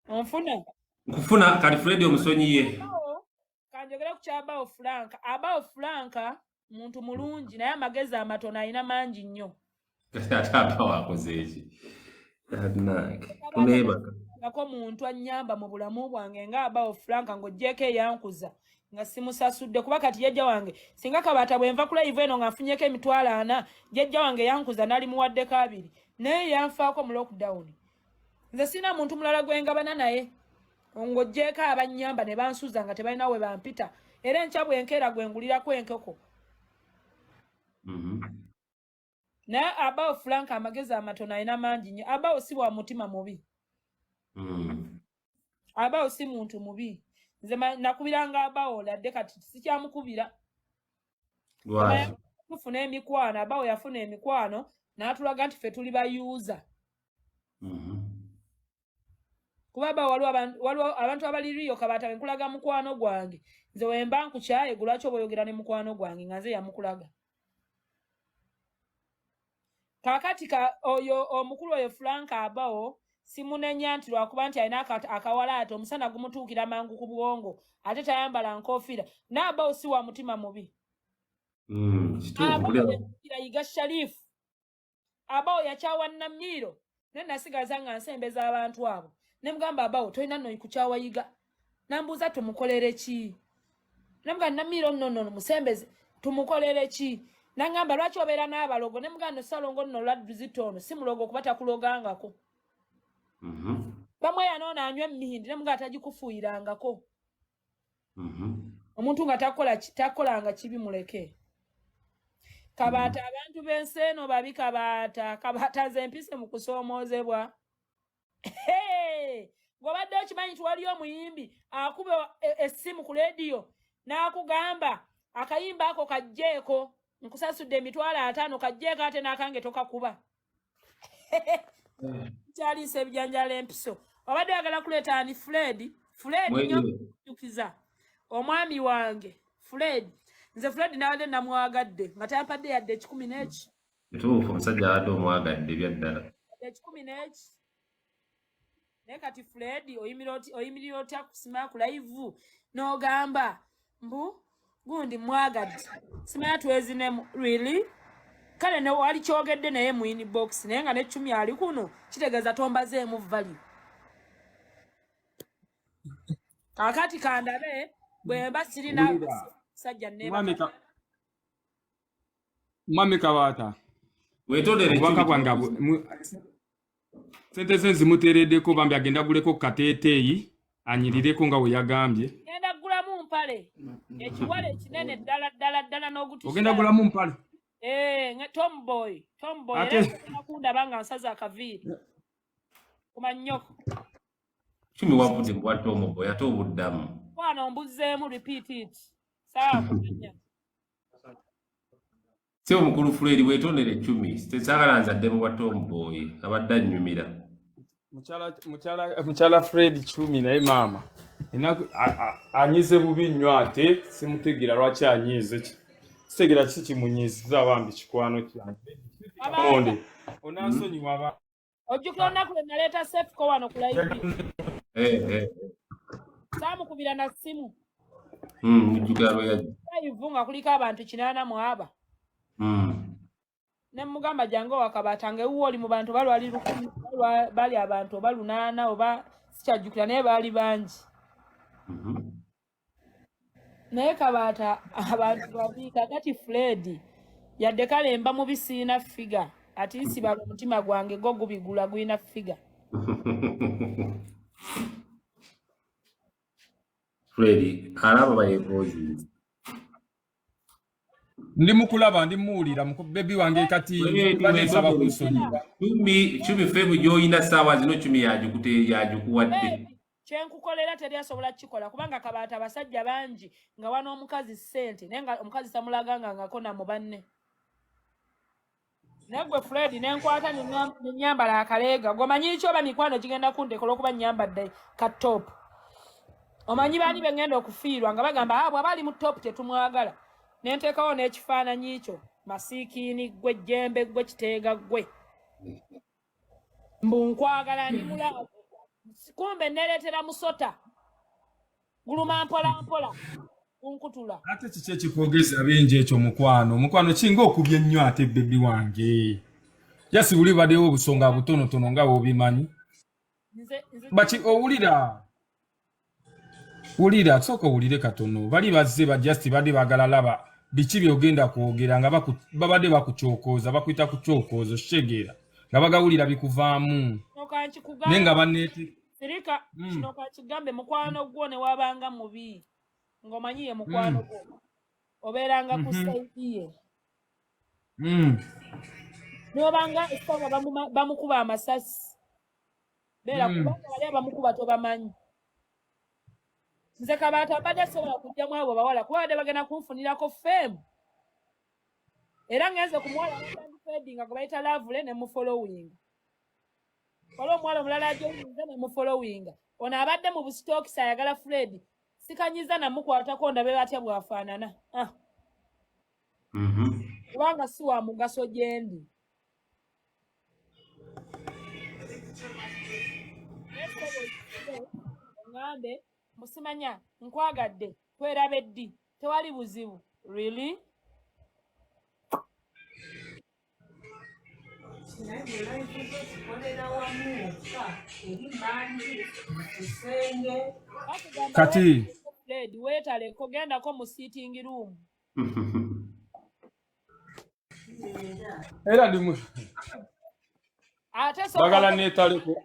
Onfuna? Nkufuna kati Fred omusonyiye. Kanjogera ku kyabawo Franka. Abawo Franka muntu mulungi naye amagezi amatono alina mangi nnyo. Ate wakoze eki. Kunebaka. Ngako muntu annyamba mu bulamu bwange nga abawo Franka ng'oggyeko eyankuza nga simusasudde kuba kati jjajja wange singa Kabaata bwe nva ku live eno nga nfunyeko emitwalo 4 jjajja wange yankuza nali muwaddeko 2 naye yanfaako mu lockdown. Nze sina muntu mulala gwengabana naye ng'oggyeko abannyamba ne bansuza nga tebalina we bampita era enkya bwenkeera gwengulirako enkoko. Naye abawo Franka amagezi amatono alina mangi nnyo. Abawo si wa mutima mubi. Abawo si muntu mubi. Nze nakubiranga abawo ladde kati sikyamukubira. Lwaki? Tufuna emikwano. Abawo yafuna emikwano n'atulaga nti ffe tuli bayuuza. Kuba abawo waliwo abantu abaliriyo Kabaata nkulaga mukwano gwange. Nze wemba nkukyaye lwaki oboyogera ne mukwano gwange nga nze yamukulaga. Kakati oyo omukulu oyo Franka abawo simunenya nti lwakuba nti alina akawalaata omusana gumutuukira mangu ku bwongo ate tayambala nkofiira n'abawo si wa mutima mubi. Yiga Sharifu abawo yakyawa Namiro ne nasigaza nga nsembeza abantu abo ne mugamba abawo tolina nno kukyawa Yiga nambuuza tumukolere ki ne mugamba Namiro nno musembeze tumukolere ki nangamba lwaki obeera n'abalogo ne mugamba salongo nno lwaduzitono si mulogo kuba takulogangako. Bamwe yanoona anywa emmindi ne mugamba tagikufuuyirangako. Omuntu nga takolanga kibi muleke. Kabaata abantu b'ensi eno babi Kabaata. Kabaata nze mpise mu kusoomoozebwa. Bw'obadde okimanyi nti waliyo omuyimbi akuba essimu ku leediyo n'akugamba akayimba ako kajjeeko nkusasudde emitwalo 5 kajjeeko ate n'akange tokakuba. Kyaliisa ebijanjala empiso. Obadde oyagala kuleeta ani Fred nnyo kujukiza omwami wange Fred nze Fred nawadde namwagadde nga tayampadde yadde 10 n'eki Etuufu omusajja ate omwagadde byaddala 10 n'eki naye kati Fred oyimirira otya kusimaya ku live n'ogamba mbu gundi mwagadde simaya twezinemu really kale ne wali kyogedde naye mu inbox naye nga ne Chumi ali kuno kitegeeza tombazeemu value kakati kandabe bwe basirina sajja neba Mami Kabaata wetondere obubaka bwange sente ze zimuteereddeko Bambi agenda guleko kateeteeyi anyirireko nga we yagambye genda gulamu mpale ekiwale ekinene ddala n'oguti ogenda gulamu mpale tomboy nakundaba nga nsaza akaviiri kumanyoko Chumi wavudde mu bwa Tomboy ate obuddamu mwana ombuzeemu repeat it sawa kumanya Sio mukulu Fred wetondere Chumi saagala nzadde mu bwa Tomboy abadde annyumira mukyala Fred Chumi naye maama anyize bubi nnyo ate simutegeera lwaki anyize sitegera kiki kimunyiiziza Bambi kikwano kyange onde onansonyiwa aba ojjukira olunaku lwe naleeta Sefco wano ku live saamukubira na ssimu ujjukira lwe yajja live nga kuliko abantu 8 mu aba ne mugamba jangu Wakabaata ngewuwo oli mu bantu balwali 10 bali abantu oba 8 oba sikyajjukira naye baali bangi naye Kabaata abantu babiri kakati Fred yadde kalemba mu bisiina figa ati nsibala omutima gwange go gubigula gwina figa Fred alaba bayevozi ndi mukulaba ndi muwulira bebi wange kati banesaba kunsonyiwa Chumi febu gyoyina saawa zino Chumi yagikuwadde kyenkukolera teri asobola kikola kubanga Kabaata abasajja bangi nga wano omukazi ssente naye nga omukazi samulaganga ngako na mu banne negwe Fred nenkwata nenyambala akaleega gomanyi kyo ba mikwano kigenda kundekola okuba nyambadde ka top omanyi bani bengenda okufiirwa nga bagamba abo abali mu top tetumwagala nenteekawo n'ekifaananyi kyo masiikini gwe jjembe gwe kiteega gwe mbu nkwagala ndi mulabo kumbe nereetera musota guluma mpola kunkutula ate kiki ekikogeza bingi ekyo mukwano kinga okubye nnyo ate bebi wange jasi buli baddewo obusonga butonotono nga bw'obimanyi baki wulira sooka owulire katono bali bazze bajasti badde bagala laba biki byogenda kwogera nga babadde bakucyokoza bakuyita ku cyokozo kitegeera nga bagawulira bikuvaamu naye nga banneeti sirika kino kakigambe mukwano gwo ne wabanga mubi ng'omanyiye mukwano gwo obeeranga ku saidiye n'obanga esanga bamukuba amasasi beera kubanga bali abamukuba tobamanyi nze Kabaata mbadde sobola kujjamu abo bawala kuba badde bagenda kunfunirako fame era ngenze ku muwala nga gwe bayita Lavule ne mufollowing waliwo omuwala omulala ajoyinze ne mufollowing ono abadde mu busitookisi ayagala Fred sikanyiza namukwatako ndabe batya bwafaanana kubanga si wa mugaso gyendi oŋŋambe musimanya nkwagadde twerabe ddi tewali buzibu really kati weetaleko gendako mu sitting room era ndi ate bagala neetaleko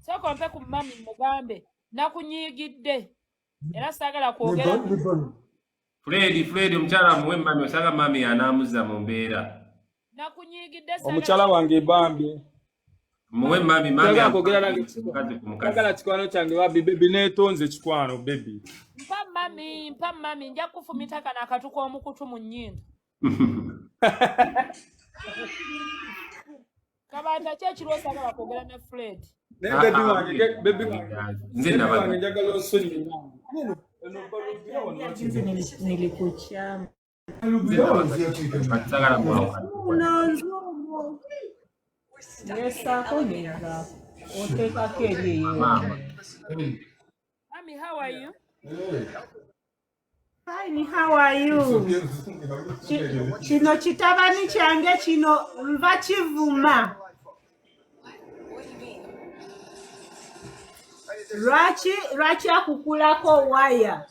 sooka ompe ku mami mugambe nakunyiigidde era saagala kwogera Fred omukyala muwe mami osanga mami anaamuza mu mbeera nakunyiigidde omukyala wange Bambi muwe mami agala kikwano kyange Bambi bebi neetonze kikwano bebi mpa mami nja kufumita kana akatu k'omukutu mu nnyindo Kabaata kyekiro osagala kwogera ne Fred bebi wange njagala onsonyiwa Nilikuchama. Atakala kwa. Unanzumo. Yesa koneza. Oteka keri yewe. Mami, how are you? Fine, how are you? Kino kitabani kyange kino nva kivuma. Lwaki akukulako waya?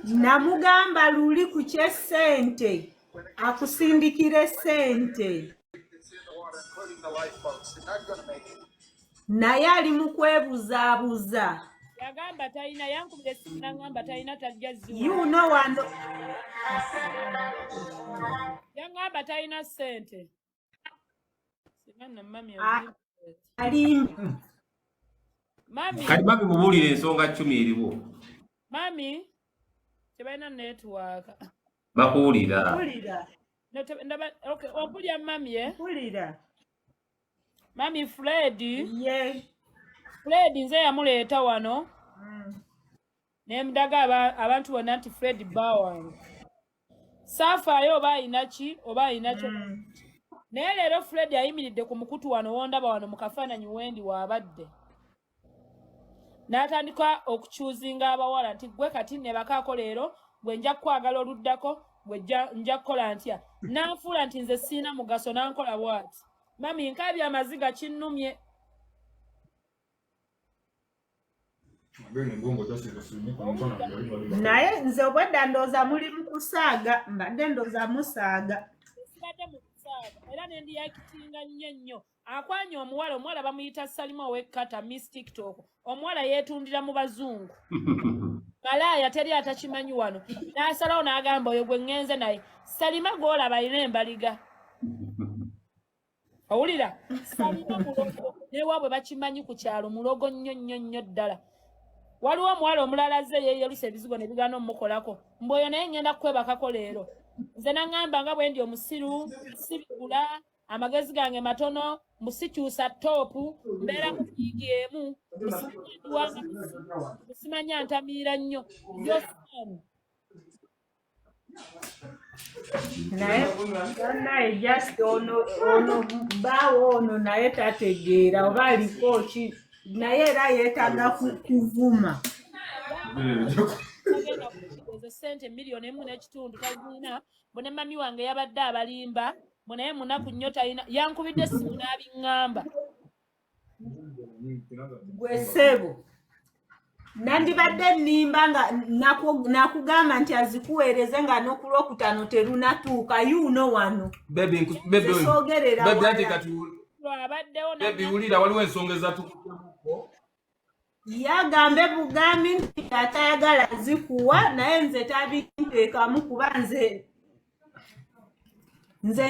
Namugamba luli ku ky'essente akusindikire ssente. Naye ali mu kwebuzaabuza. Yagamba talina yankubira essimu n'angamba talina tajja ziwa. You know wano. Yangamba talina ssente. Sigana mami alimba. Mami. Kati Bambi mubulire ensonga Chumi eriwo. Mami. Tebalina network. Bakuwulira. Okay, okulya mami Kulira. Mami Fred. Yeah. Fred nze yamuleeta wano. Nemudaga abantu bonna nti Fred Bawange. Safaayo oba ayina ki oba ayina kyo. Naye leero Fred ayimiridde ku mukutu wano wondaba wano mu kafaananyi wendi waabadde. N'atandika okukyuzinga abawala nti gwe kati ne bakaako leero bwe nja kwagala oluddako bwe nja kukola ntya. N'anfuula nti nze siina mugaso n'ankola bw'ati. Mami Akaabye Amaziga kinnumye. Naye nze obwedda ndooza muli mu kusaaga mbadde ndooza musaaga. Sibadde mu kusaaga era ne ndiyakitinga nnyo. Akwanya omuwala bamuyita Salima ow'ekkata Miss TikTok. Omuwala yeetundira mu bazungu. Malaya teri atakimanyi wano. N'asalawo n'agamba oyo gwe ngenze naye. Salima gw'olaba alina embaliga. Owulira? Salima mulogo. Newaabwe bakimanyi ku kyalo mulogo nnyo ddala. Waliwo omuwala omulala azze yeeyeruse ebizigo ne bigaana omukolako. Mbwoyo naye ngenda kwebakako leero. Nze n'angamba nga bwe ndi omusiru, sibigula, amagezi gange matono, musikyusa toopu, mbeera ku liigi emu, musimanya ntamiira nnyo. Naye just ono baawo ono naye tategeera oba aliko ki naye era yeetaaga kuvuma. Ezo ssente miliyoni 1.5 tazina bone mami wange yabadde abalimba bonaye munaku nnyo talina yankubidde essimu n'abiŋŋamba. Gwe ssebo nandibadde nnimba nga nakugamba nti azikuweereze nga n'okulwokutaano terunatuuka yuuno wano. Baby wulira waliwo ensonga ezatukuddeko. Yagambe bugambi nti atayagala zikuwa naye nze tabinteekamu kuba nze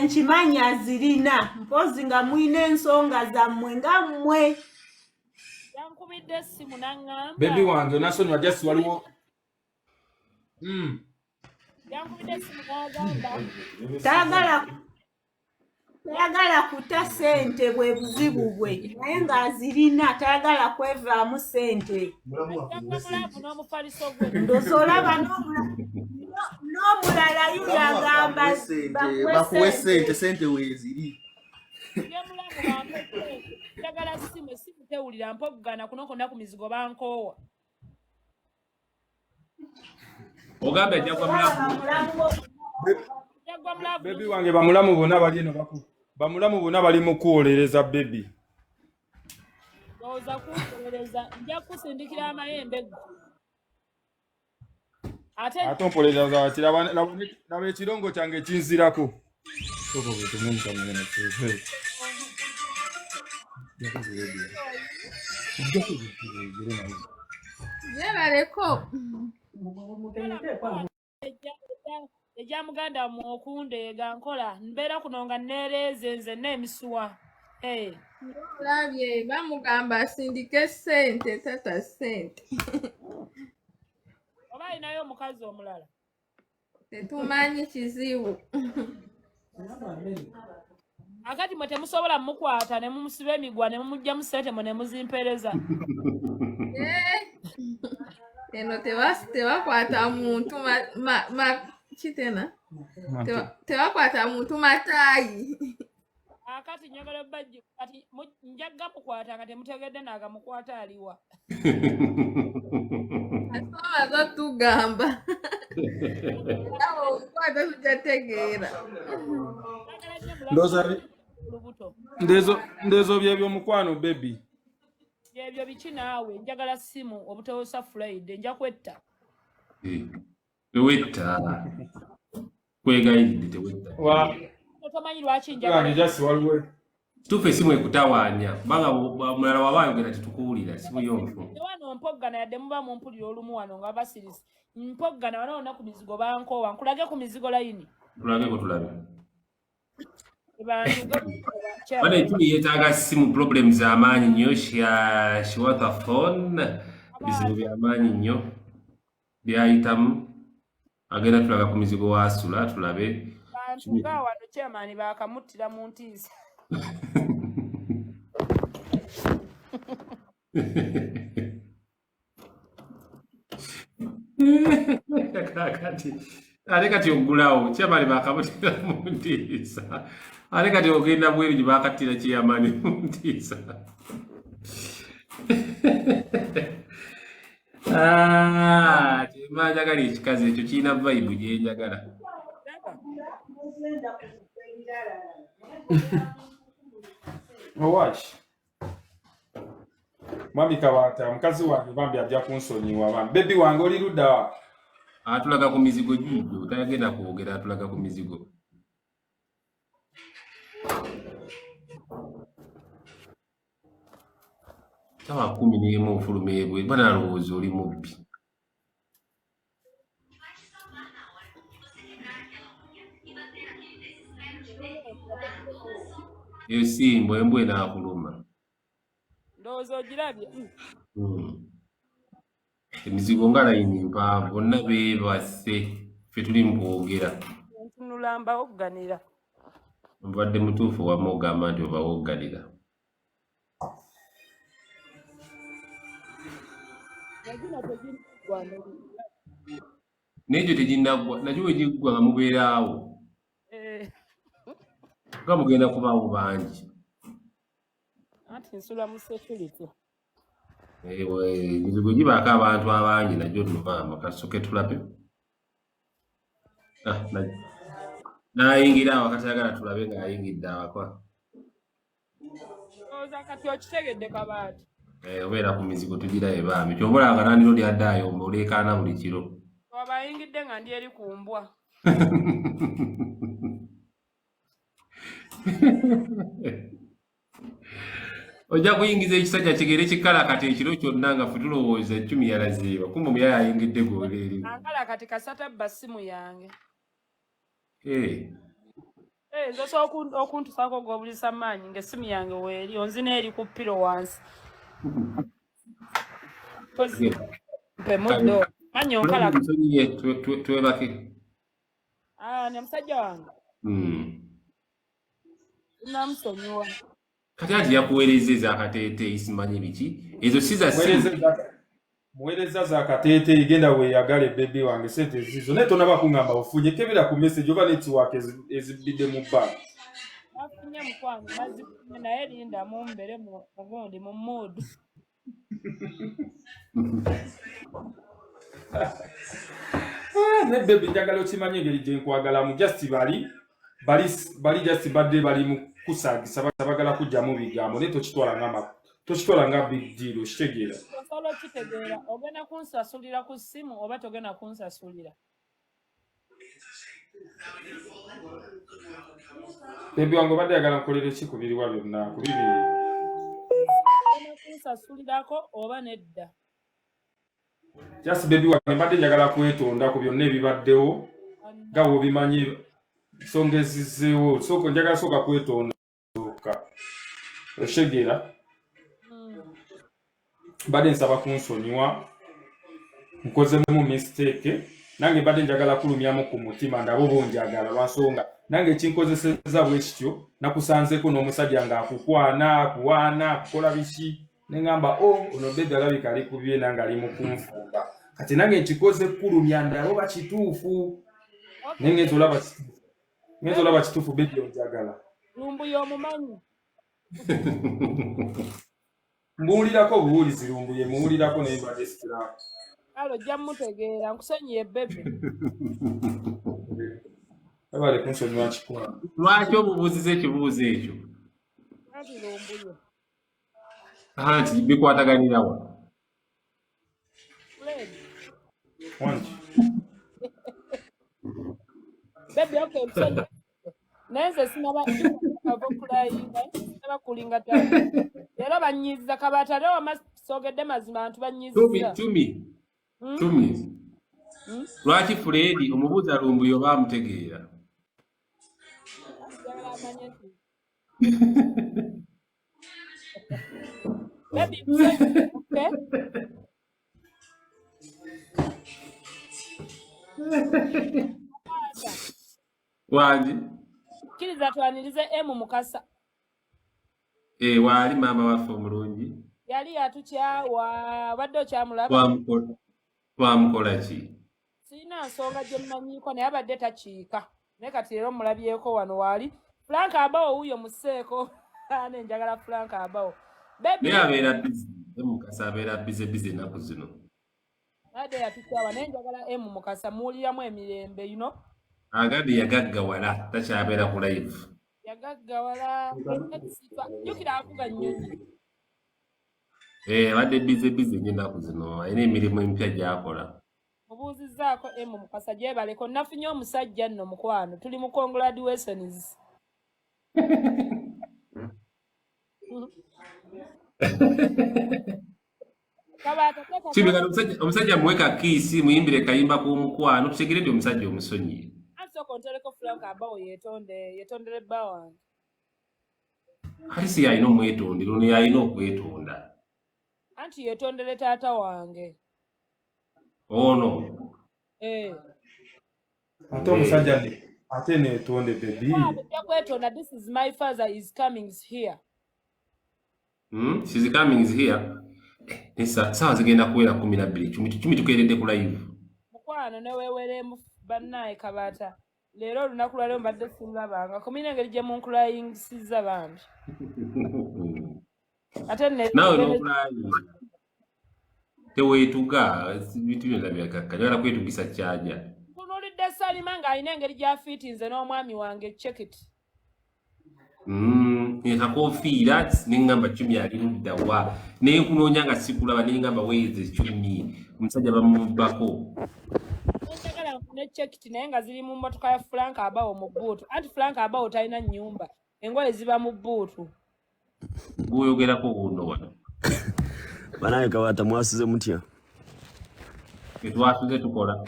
nkimanyi azirina mpozi nga mwina ensonga zammwe nga mmwe. Yankubidde essimu n'aŋŋamba. Baby wange onasonyiwa just waliwo. Yankubidde essimu n'agamba. Tayagala kuta ssente bwe buzibu bwe naye ng'azirina tayagala kwevaamu ssente. Ndoozi olaba n'omulala yagamba bakuwe ssente weeziri. Njagala ssimu tewulira mpogana kuno konna ku mizigo bankoowa. Ogambe ajagwa mulamu. Baby wange bamulamu bonna bali eno bamulamu bonna bali mu kuwolereza baby. Oza kuwolereza nja kusindikira amayembe. Ate mpoleza laba ekirongo kyange kinzirako. Yebaleko. Ejja muganda mukundeega nkola mbeera kuno nga neereeze nze n'emisuwa. Olabye bamugamba asindike ssente tata ssente. Oba alinayo omukazi omulala? Tetumanyi kizibu. Akati mwe temusobola mukwata ne mumusiba emigwa ne mumugyamu ssente mwe ne muzimpereza. eno tebakwata muntu kitena tebakwata muntu matayi akati njagala bajje kati njagga mukwata nga temutegedde n'agamukwata aliwa asoma tugamba awo okwata tujategeera ndezo byebyomukwano bebi ebyo biki naawe njagala simu obutowosa Friday nja kwetta tewetta kwegayiridde tewetta tomanyi lwaki njagala tufe esimu ekutawaanya kubanga mulala waba ayogera tetukuwulira simu yonfu wano mpoggana yadde muba mumpulira olumu wano nga basirisi mpoggana wano wonna ku mizigo bankoowa nkulage ku mizigo layini tulageko tulabe bana ekimi yeetaaga simu problem z'amaanyi nnyo shiwata phone bizibu by'amaanyi nnyo byayitamu agenda tulaga ku mizigo wasula tulabe bantu nga wano chairman bakamuttira mu ntiisa ate kati ogulawo chairman bakamutira mu ntiisa ate kati ogenda bweru gye bakattira chairman mu ntiisa temanjagala ekikazi ekyo kirina vibe gyenjagala owaki mwami Kabaata mukazi wange Bambi ajja kunsonyiwa bambi bebi wange oli ludda wa atulaga ku mizigo jjujjo tayagenda kwogera atulaga ku mizigo tawa 11 ofulumeebwe bwana alowooza oli mubbi eyo simbo embwa enaakuluma ndowooza ogirabye emizigo nga layini mpanvu bonna beebase ffe tuli mu kwogera ntunula mbawogganira mubadde mutuufu wamma ogamba nti obawogganira n'ekyo teginnaggwa nakyo bwe giggwa nga mubeeraawo nga mugenda kubaawo bangi anti nsula mu security emizigo gibaako abantu abangi najjo tuvaama kasooke tulabe n'ayingira awo kati ayagala tulabe ng'ayingidde awaka ndowooza kati okitegedde Kabaata obeera ku mizigo tugirayo baami kyobola nga nandiro lyadde ayomba oleekaana buli kiro waba ayingidde nga ndi eri ku mbwa ojja kuyingiza ekisajja kigere kikalakati ekiro kyonna nga ffe tulowooza Chumi yalazeeba kumbe omuyaya ayingidde gwoleeri ankalakati kasata bba simu yange nzosa okuntusako gobulisa maanyi ng'essimu yange weeri onzina eri ku ppiro wansi mpe muddo manyi onkalaka twebake ne musajja wange namusonyiwa kati ati yakuweereza ezakateeteeyi simanyi biki ezo si za simu muweereza zakateeteeyi genda weeyagala bebi wange sente ezizo naye tonaba kuŋŋamba ofunye kebera ku message oba netiwaaka ezibidde mu bbanga nafunye mukwano nazifunye naye linda mumbere mugundi mu muudu ne bebi njagala okimanye engeri gye nkwagalamu just bali just badde bali mu kusaagisa bagala kujjamu bigambo naye tokitwala nga big deal okitegeera osobola okitegeera ogenda kunsasulira ku ssimu oba togenda kunsasulira bebi wange obadde yagala nkolera ki ku biriwa byonna ku bibiri ogenda kunsasulirako oba nedda just bebi wange mbadde njagala kwetonda ku byonna ebibaddewo nga bw'obimanyi nsonga ezizzeewo sooka njagala sooka kwetonda okitegeera mbadde nsaba kunsonyiwa nkozemu mistake nange mbadde njagala kulumyamu ku mutima ndabo bonjagala lwansonga nange ekinkozeseza bwe kityo nakusanzeko n'omusajja ng'akukwana akuwaana akukola biki ne ngamba ono bebi alabika ali kubye nange ali mu kunfuuka kati nange nkikoze kulumya ndabo bakituufu naye ngenza olaba kituufu bebi onjagala Lumbu y'omumanyi. mbuwulirako buwulizi lumbuye muwulirako naye mbadde sikirako Alo jja mutegeera nkusonyiye bebe. abale kunsonyiwa kikula Lwaki obubuuziza ekibuuzo ekyo? Anti lumbu yo. Anti bikwataganirawa. Fred. wangi Bebe okay nsonyiye. Nenze sinaba kulayinga sinaba kulinga ttaka. Leero banyiiza Kabaata leero amasogedde mazima abantu banyiiza. Chumi. Lwaki Fred omubuuza lumbu yo baamutegeera? Baby, okay? Wangi? Kiriza twanirize mukasa. Waali maama waffe omulungi? Yali yatukyawa badde okyamulaba. Twamukola ki? Sirina nsonga gye mmanyiiko naye abadde takiika. Naye kati leero mulabyeko wano waali. Frank Abawo wuuyo museeko. Ane njagala Frank Abawo. Naye abeera busy. Mukasa abeera busy ennaku zino. Ade yatukyawa naye njagala mukasa muwuliramu emirembe you know. Agadde yagaggawala takyabeera ku live. Yagaggawala. Jjukira avuga nnyonyi. Abadde busy nnyo ennaku zino. Alina emirimu empya gy'akola. Mubuuzizzaako mukasa gyebaleko nafunye omusajja nno mukwano tuli mu congratulations. Kibika omusajja muweka kiisi muyimbire kayimba k'omukwano tutegeredde omusajja omusonyiye. Asooka ontereko Frank Abawo yetondere bba wange. Ate si yalina omwetondero ne yalina okwetonda. Anti yetondere taata wange. Ono. ate omusajja ate neetonde bebi Kwetonda this is my father is coming here. She's coming here. Sawa zigenda kuwera 12 Chumi tukeeredde ku live. Mukwano ne weeweremu bannaye Kabaata. Leero olunaku lwaleero mbadde simulabanga. Kumina engeri gye munkulayingisiza bambi. Ate nawe n'okulayinga. Teweetuga bintu byonna byakakka. Njagala kwetugisa kyaja. Ntunuulidde Salima ng'alina engeri gy'afiitinze n'omwami wange check it. Nkakofiira nengamba Chumi ali ludda wa naye nkunoonya nga sikulaba nengamba weeze Chumi omusajja bamubako njagala nfune checkiti naye nga ziri mu mmotoka ya Frank Abawo mu bbuutu anti Frank Abawo talina nnyumba engoye ziba mu bbuutu gwoyogerako buno wano banaye Kabaata mwasize mutya twasuze tukola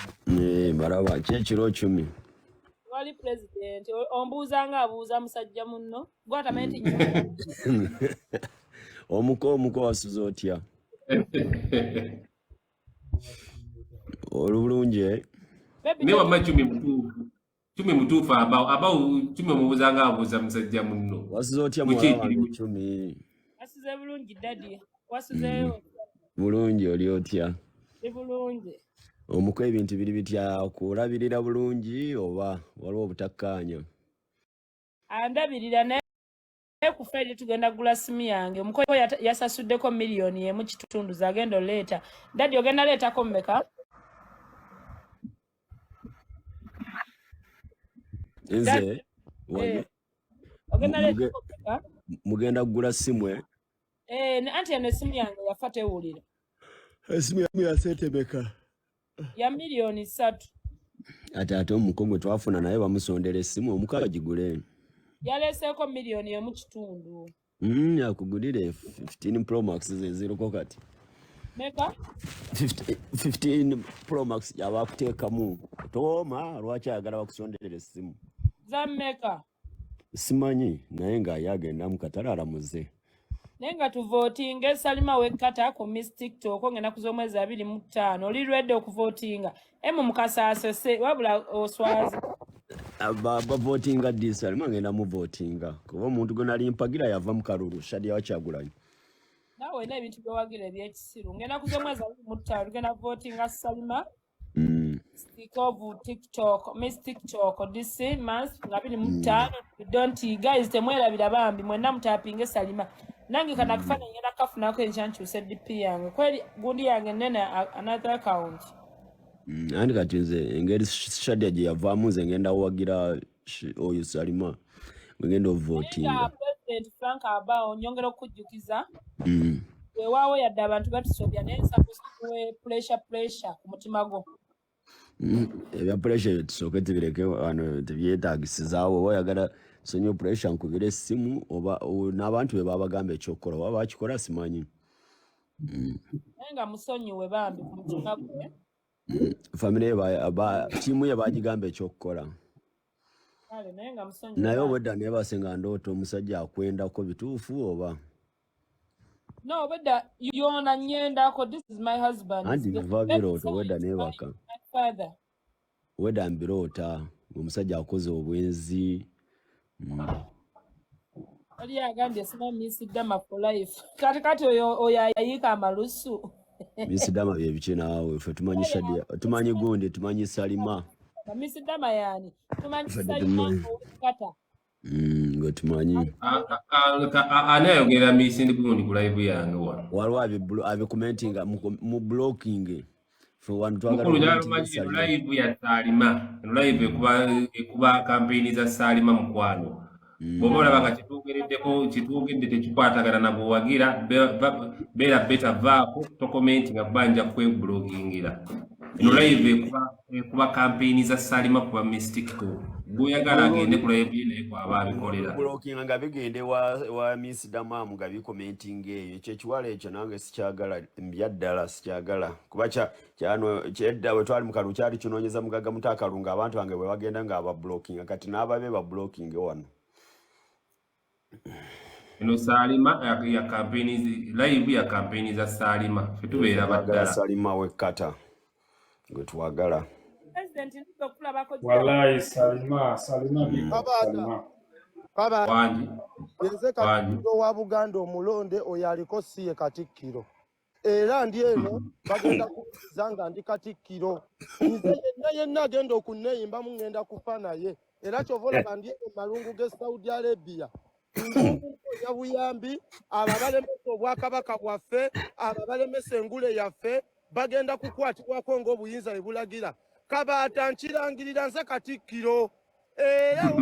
baraba kyekiro Chumi wali president ombuuza nga abuuza musajja munno gwatamenti omuko wasuze otya olulungi ne wamma Chumi mutuufu Abawo Chumi omubuuza nga abuuza musajja munno wasuze otya muwala wange Chumi wasuze bulungi dadi wasuzeewo bulungi oli otya bulungi omuko ebintu biri bitya kulabirira bulungi oba waliwo obutakkaanya andabirira naye ku Friday tugenda gula simu yange omuko yasasuddeko miliyoni emu kitundu zagenda oleeta dadi ogenda leetako mmeka nze ogenda leetako mmeka mugenda kugula simu anti eno esimu yange yafa tewulira esimu yange ya sente meka ya miliyoni 3 ate omuko gwe twafuna naye bamusondera essimu omukala gigule yaleseeko miliyoni emu kitundu akugulire 15 Pro Max zeziriko kati meka 15 Pro Max yaba akuteekamu tooma lwaki ayagala bakusonderera essimu za meka simanyi naye ng'ayagenda mu katale alamuze naye nga tuvootinga Salima wekkata ku Miss TikTok ng'enaku z'omwezi 25 oli lwedde okuvootinga mukasasose wabula oswazi bavootinga ddi Salima ngenda muvootinga kuba omuntu gwe nali mpagira yava mu kalulu Shadia Wakyagulanyi nawe na ebintu byewagira ebyekisiru ngenda kuzomwezi 25 tugenda votinga Salima stick of TikTok Miss TikTok this month nga 25 don't you guys temwerabira Bambi mwenna mutapinge Salima nange kana kufana ngenda kafunako enchanchuse DP yange kweli gundi yange nene another account andi kati nze engeri Shadia gye yavaamu nze ngenda wagira oyo Salima ngenda votinga President Frank Abao nyongera okujjukiza weewaawo yadde abantu batusobya naye nsakuwe pressure ku mutima gwo ebya pressure tusooke tubireke wano tebyetaagisizawo oyagala sonyo pressure nkubira essimu oba n'abantu be babagamba ekyokukola waba bakikola simanyi naye nga musonyiwe Bambi ku mutima gwe family tiimu ye bagigamba ekyokukola naye obwedda naye basenga ndoota omusajja akwendako bituufu oba no bedda yona nyendako this is my husband anti biva biroota wedda neebaka wedda mbiroota omusajja akoze obwenzi ali agambye sima Miss Dama for life kati oyo yayiika amalusu Miss Dama byebiki naawe ffe tumanyi Shadia tumanyi gundi tumanyi Salima Miss Dama yani tumanyi Salima kata ngo tumanyi anayogera Miss Gundi ku live yange waliwo abikumentinga mu blocking mukulu nyalumanyire live ya Salima live ekuba campaign za Salima mukwano bw'oba olabanga kituugeredde tekikwatagana nabwe wagira beera beta vaako tokomentinga kubanja kweblogingira eno live ekuba campaign za Salima kuba Mystic bw'oyagala agende ku live naye kwaba abikolera bloginga nga bigende wa Miss Dama nga bikomentinga eyo kyekiwala ekyo nange sikyagala mbyaddala sikyagala kuba kyedda bwe twali mu kalu kyali kinoonyeza mugaga mutaakalunga abantu bange bwe bagenda nga ababloginga kati n'ababe babloginge wano eno Salima ya campaign live ya campaign za Salima fetubeera baddala Salima wekata gwe twagala president nito kulabako wallahi Salima wangi nze Katikkiro wa Buganda omulonde oyo aliko siye Katikkiro era ndi eno bagenda kuza nga ndi Katikkiro nze yenna agenda okuneeyimba mungenda kufa naye era kyovola bandi malungu ge Saudi Arabia ya buyambi ababalemesa obwakabaka bwaffe ababalemesa engule yaffe bagenda kukwatibwako ng'obuyinza bwe bulagira Kabaata nkirangirira nze Katikkiro era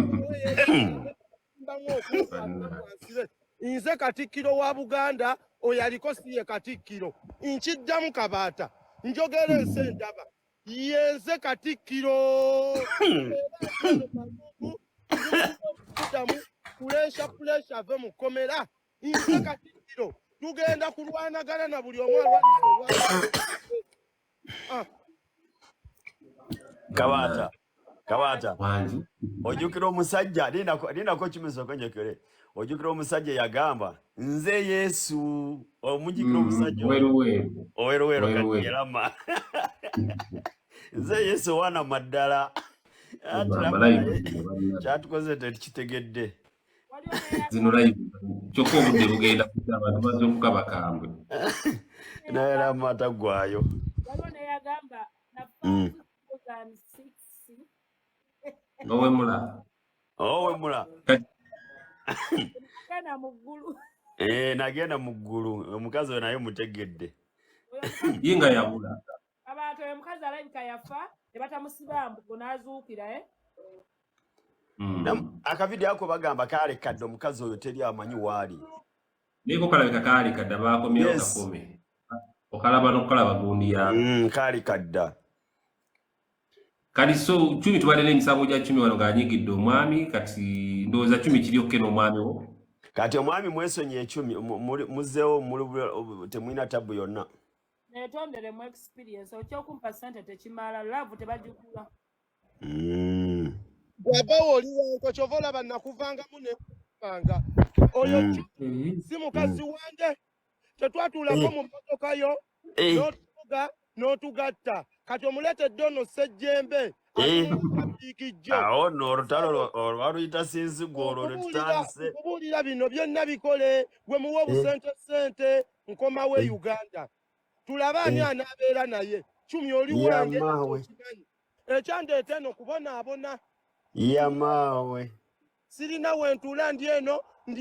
nze Katikkiro wa Buganda oyo aliko siye Katikkiro nkiddamu Kabaata njogera ensi endaba yenze Katikkiro Puresha ave mukomera nze Katikkiro tugenda kulwanagana na buli omu alwanisa Kabaata ojjukira omusajja linako kimisoko njekere ojjukira omusajja yagamba nze Yesu omujjukira omusajja oweruweru katirama nze Yesu wana maddala kyatukoze tekitegedde zino live kyokka obudde bugenda kutta abantu bazze okukabakambwe naye era amata gwayo owemula nagenda mu ggulu omukazi oyo naye mutegedde yinga yabula abantu oyo mukazi alabika yafa ne batamusiba mbugo n'azuukira akavidiyo ako bagamba kaalekadde omukazi oyo teri amanyi waali niko kalabika kaalekadde baakomyewo kakome okalaba n'okukalaba gundi yaabwe kaalekadda kati so Chumi tubadde n'emisango gya Chumi wano ng'anyigidde omwami kati ndowooza Chumi kiryokke n'omwami wo kati omwami mwesonyi Echumi muzzeewo temwina tabu yonna netonderemu experience okyokumpa ssente tekimala laavu tebagikula bw'aba oli wanko kyova olaba nakuvangamu nekuvanga oyo si mukazi wange tetwatuulako mu mmotoka yo n'otuvuga n'otugatta kati omuletedde ono Ssejjembe alimubikijjo awo nno olutalo olwaluyita sinzigo olwo ne tutandise okubuulira bino byonna bikole gwe muwa obusente nkomawo e Uganda tulabe ani anaabeera naye Chumi oli wange okimanyi ekyandeeta eno kubonaabona yamaawe sirina wentuula ndi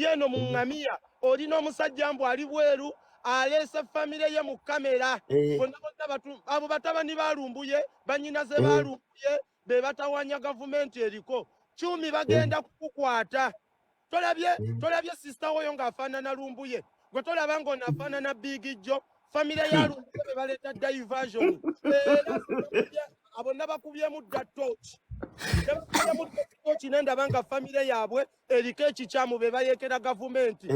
eno mu ŋŋamiya olina omusajja mbu ali bweru aleese famire ye mu kamera bonna abo batabani balumbuye banyina ze balumbuye be batawanya gavumenti eriko Chumi bagenda kukukwata tolabye sisita woyo ng'afaanana lumbuye gwe tolaba ng'onaafaanana bigijjo famire ya lumbuye be baleeta diversion abo nabakubyemu dda tochi nendaba nga famire yaabwe eriko ekikyamu be bayekera gavumenti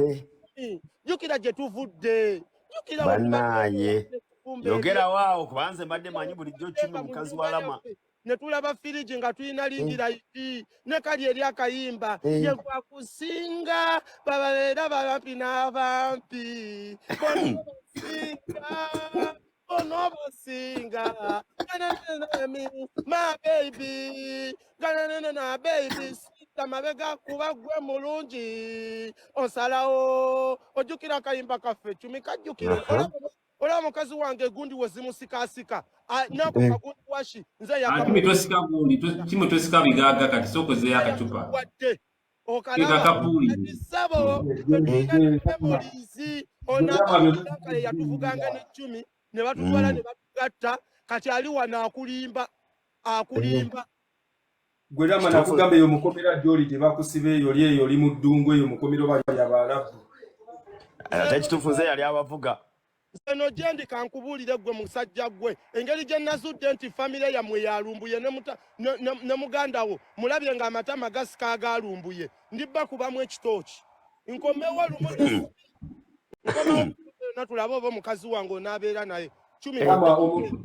jjukira gye tuvudde bannaaye yogera waawo kubanze mbadde manyi bulijjo Chumi mukazi wa Lama ne tulaba firiji nga tulina lingirayiti ne kali eri akayimba ye kwakusinga bababeera babampi n'abampi onobusinga my baby gananana baby sita mabega kuba gwe mulungi osalawo ojjukira akayimba kaffe Chumi kajjukire olaba mukazi wange gundi wezimusikasika nako kagundi washi nze yakamutosika gundi kimutosika bigaga kati sokoze akacupa wadde okalaba sabo memorizi onakale yatuvuganga ne Chumi ne batutwala ne batugatta kati ali wano akulimba gwe Lama nakugamba eyo mukomera gy'oli tebakusiba eyo oli oli mu ddungu eyo mukomero bali Abarabu ate ekituufu nze yali abavuga eno gyendi kankubuulire gwe musajja gwe engeri gye nazudde nti famire yammwe yalumbuye ne muganda wo mulabye ng'amatama gasika agalumbuye ndibba kubamu ekitooki nkomewo lumu natulaba oba omukazi wange onaabeera naye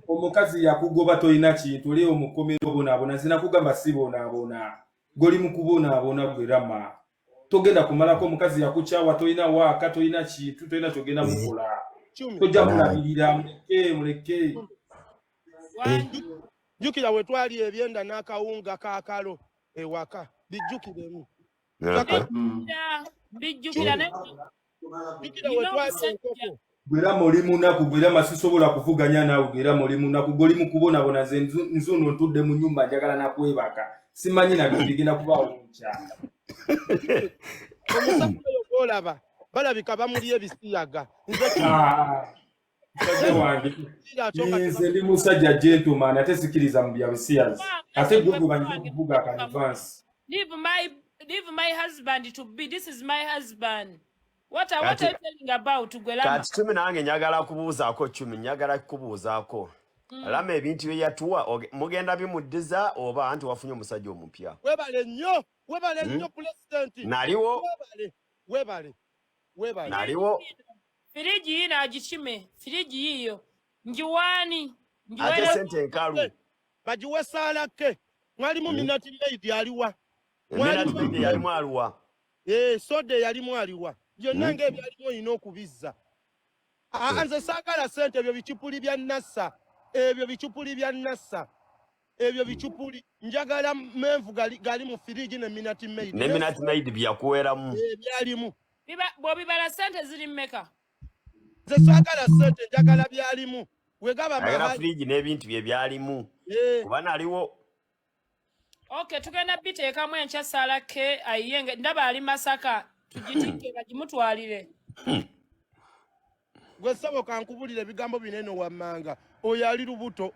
omukazi yakugoba tolina kintu oli omukomero bonaabona zinakugamba si bonaabona goli mu kubonaabona gwe Lama togenda kumalako omukazi yakukyawa tolina waaka tolina kintu tolina kyogenda mukola tojja mulabirira muleke jjukira we twali ebyenda n'akawunga kaakalo ewaka bijjukiremu bijjukira gwe Lama oli munaku gwe Lama sisobola kuvuganya naawe gwe Lama oli munaku gwe oli mu kubonabona nze nzuno ntudde mu nnyumba njagala nakwebaka simanyi nabyo bigenda kubaawo mukyala omusajja oyo gw'olaba balabika bamuli ebisiyaga nze ndi musajja gentleman ate sikiriza mu bya bisiyazi ate gwe banyina kuvuga akanivansi leave my husband to be. This is my husband. What are you telling about gwe Lama? Kati Chumi nange njagala kubuuzaako Chumi njagala kubuuzaako Lama ebintu bye yatuwa mugenda bimuddiza oba anti wafunye omusajja omupya webale nnyo president naliwo naliwo firiji yino agikime firiji yiyo njiwani ate sente enkalu bagiwe saalake mwalimu minati maid aliwa minati maid yalimu aliwa sode yalimu aliwa byonna ng'ebyalimu olina okubizza nze saagala sente ebyo bicupuli bya nassa ebyo bicupuli njagala menvu gali mu firiji ne minati maid byakuweramu byalimu bw'obibala sente ziri mmeka nze saagala sente njagala byalimu wegaba firiji n'ebintu bye byalimu kuba naliwo okay tugenda biteekamu enkya saalake ayiyenge ndaba ali Masaka tugitikke bagimutwalire gwe ssebo kankubulire ebigambo binene wammanga oyo ali lubuto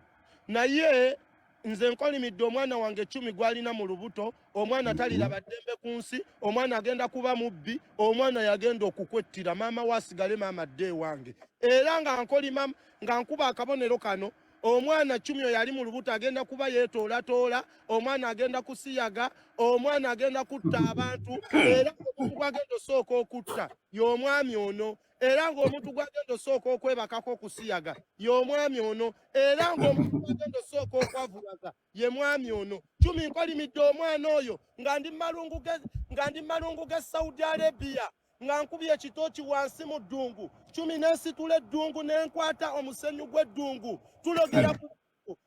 naye nze nkolimidde omwana wange Chumi gwalina mu lubuto omwana taliraba ddembe ku nsi omwana agenda kuba mubbi omwana yagenda okukwettira maama waasigale maama dde wange era nga nkolima nga nkuba akabonero kano omwana Chumi oyo ali mu lubuto agenda kuba yeetoolatola omwana agenda kusiyaga omwana agenda kutta abantu era omuntu gwagenda osooka okutta y'omwami ono era ng'omuntu gwagenda osooka okwebakako okusiyaga y'omwami ono era ng'omuntu gwagenda osooka okwavulaga ye mwami ono Chumi nkolimidde omwana oyo nga ndi malungu ge Saudi Arabia nga nkubye ekitooki wansi mu ddungu Chumi n'ensitula eddungu n'enkwata omusenyu gw'eddungu tulogera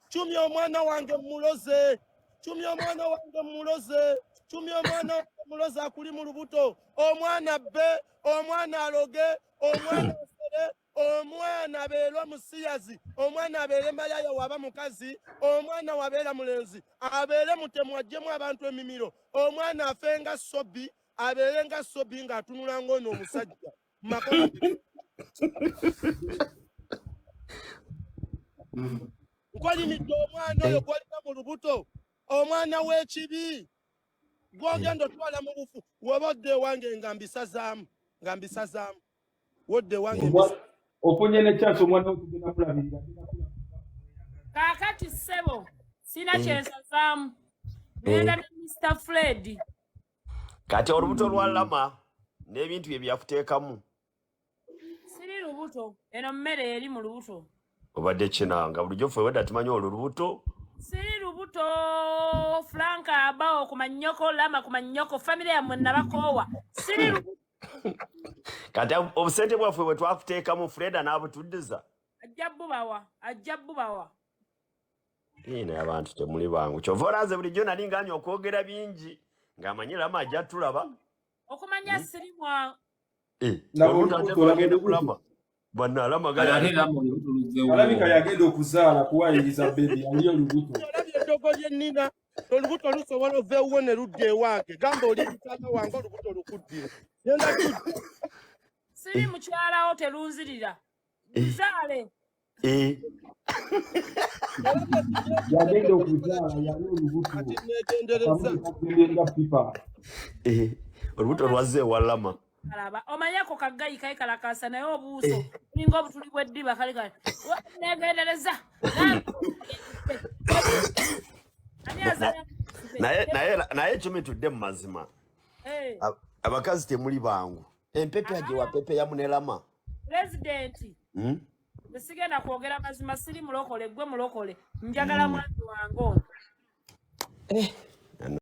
Chumi omwana wange muloze. Chumi omwana wange muloze. Chumi omwana wange muloze akuli mu lubuto. Omwana bbe, omwana aloge, omwana osere, omwana abeera musiyazi, omwana abeere malayo waba mukazi, omwana wabeera mulenzi, abeere mutemu ajjemu abantu emimiro, omwana afenga sobi, abeere nga sobi ng'atunula ng'ono omusajja. Makola. Nkolimidde omwana oyo gw'olina mu lubuto, omwana w'ekibi, gw'ogenda otwala mu bufu, woba odde ewange nga mbisazaamu, wodde ewange ofunye ne chance omwana okugenda kulabirira. Kaakati ssebo sina kyensazaamu. Ngenda ne Mr. Fred. Kati olubuto lwa lama n'ebintu bye byakuteekamu. Siri lubuto, eno mmere eri mu lubuto. Obadde kinanga bulijjo ffe wedda tumanyi olwo lubuto. Siri lubuto, Franka abao kumanyoko lama kumanyoko family ya mwenabakoowa. Siri lubuto. Kati obusente bwaffe bwe twakuteekamu Freda n'abutuddiza. Ajja bubawa. Naye abantu temuli bangu. Kyova olanze bulijjo nali nganya okwogera bingi ng'amanyi lama ajja tulaba. Okumanya siri mwa. Bwana alama alabika yagenda okuzaala kuwayiriza bebi yali olubuto. Olabye eddogo lye nnina, olubuto lusobola oveewo ne ludda ewange. Gamba oli mutaka wange olubuto lukuddire. Siri mukyalawo telunzirira. Nzaale. Yagenda okuzaala yali olubuto. Olubuto lwazze ewa lama. Alaba omanyako kaggayi kayikalakasa naye obuuso bulinga obutuli bw'eddiba kali negendereza. Naye Chumi tudde mu mazima. Abakazi temuli bangu. Empepe agiwa pepe ya munelama. Presidenti. Sigenda kwogera mazima siri mulokole gwe mulokole. Njagala mwandu wange ono.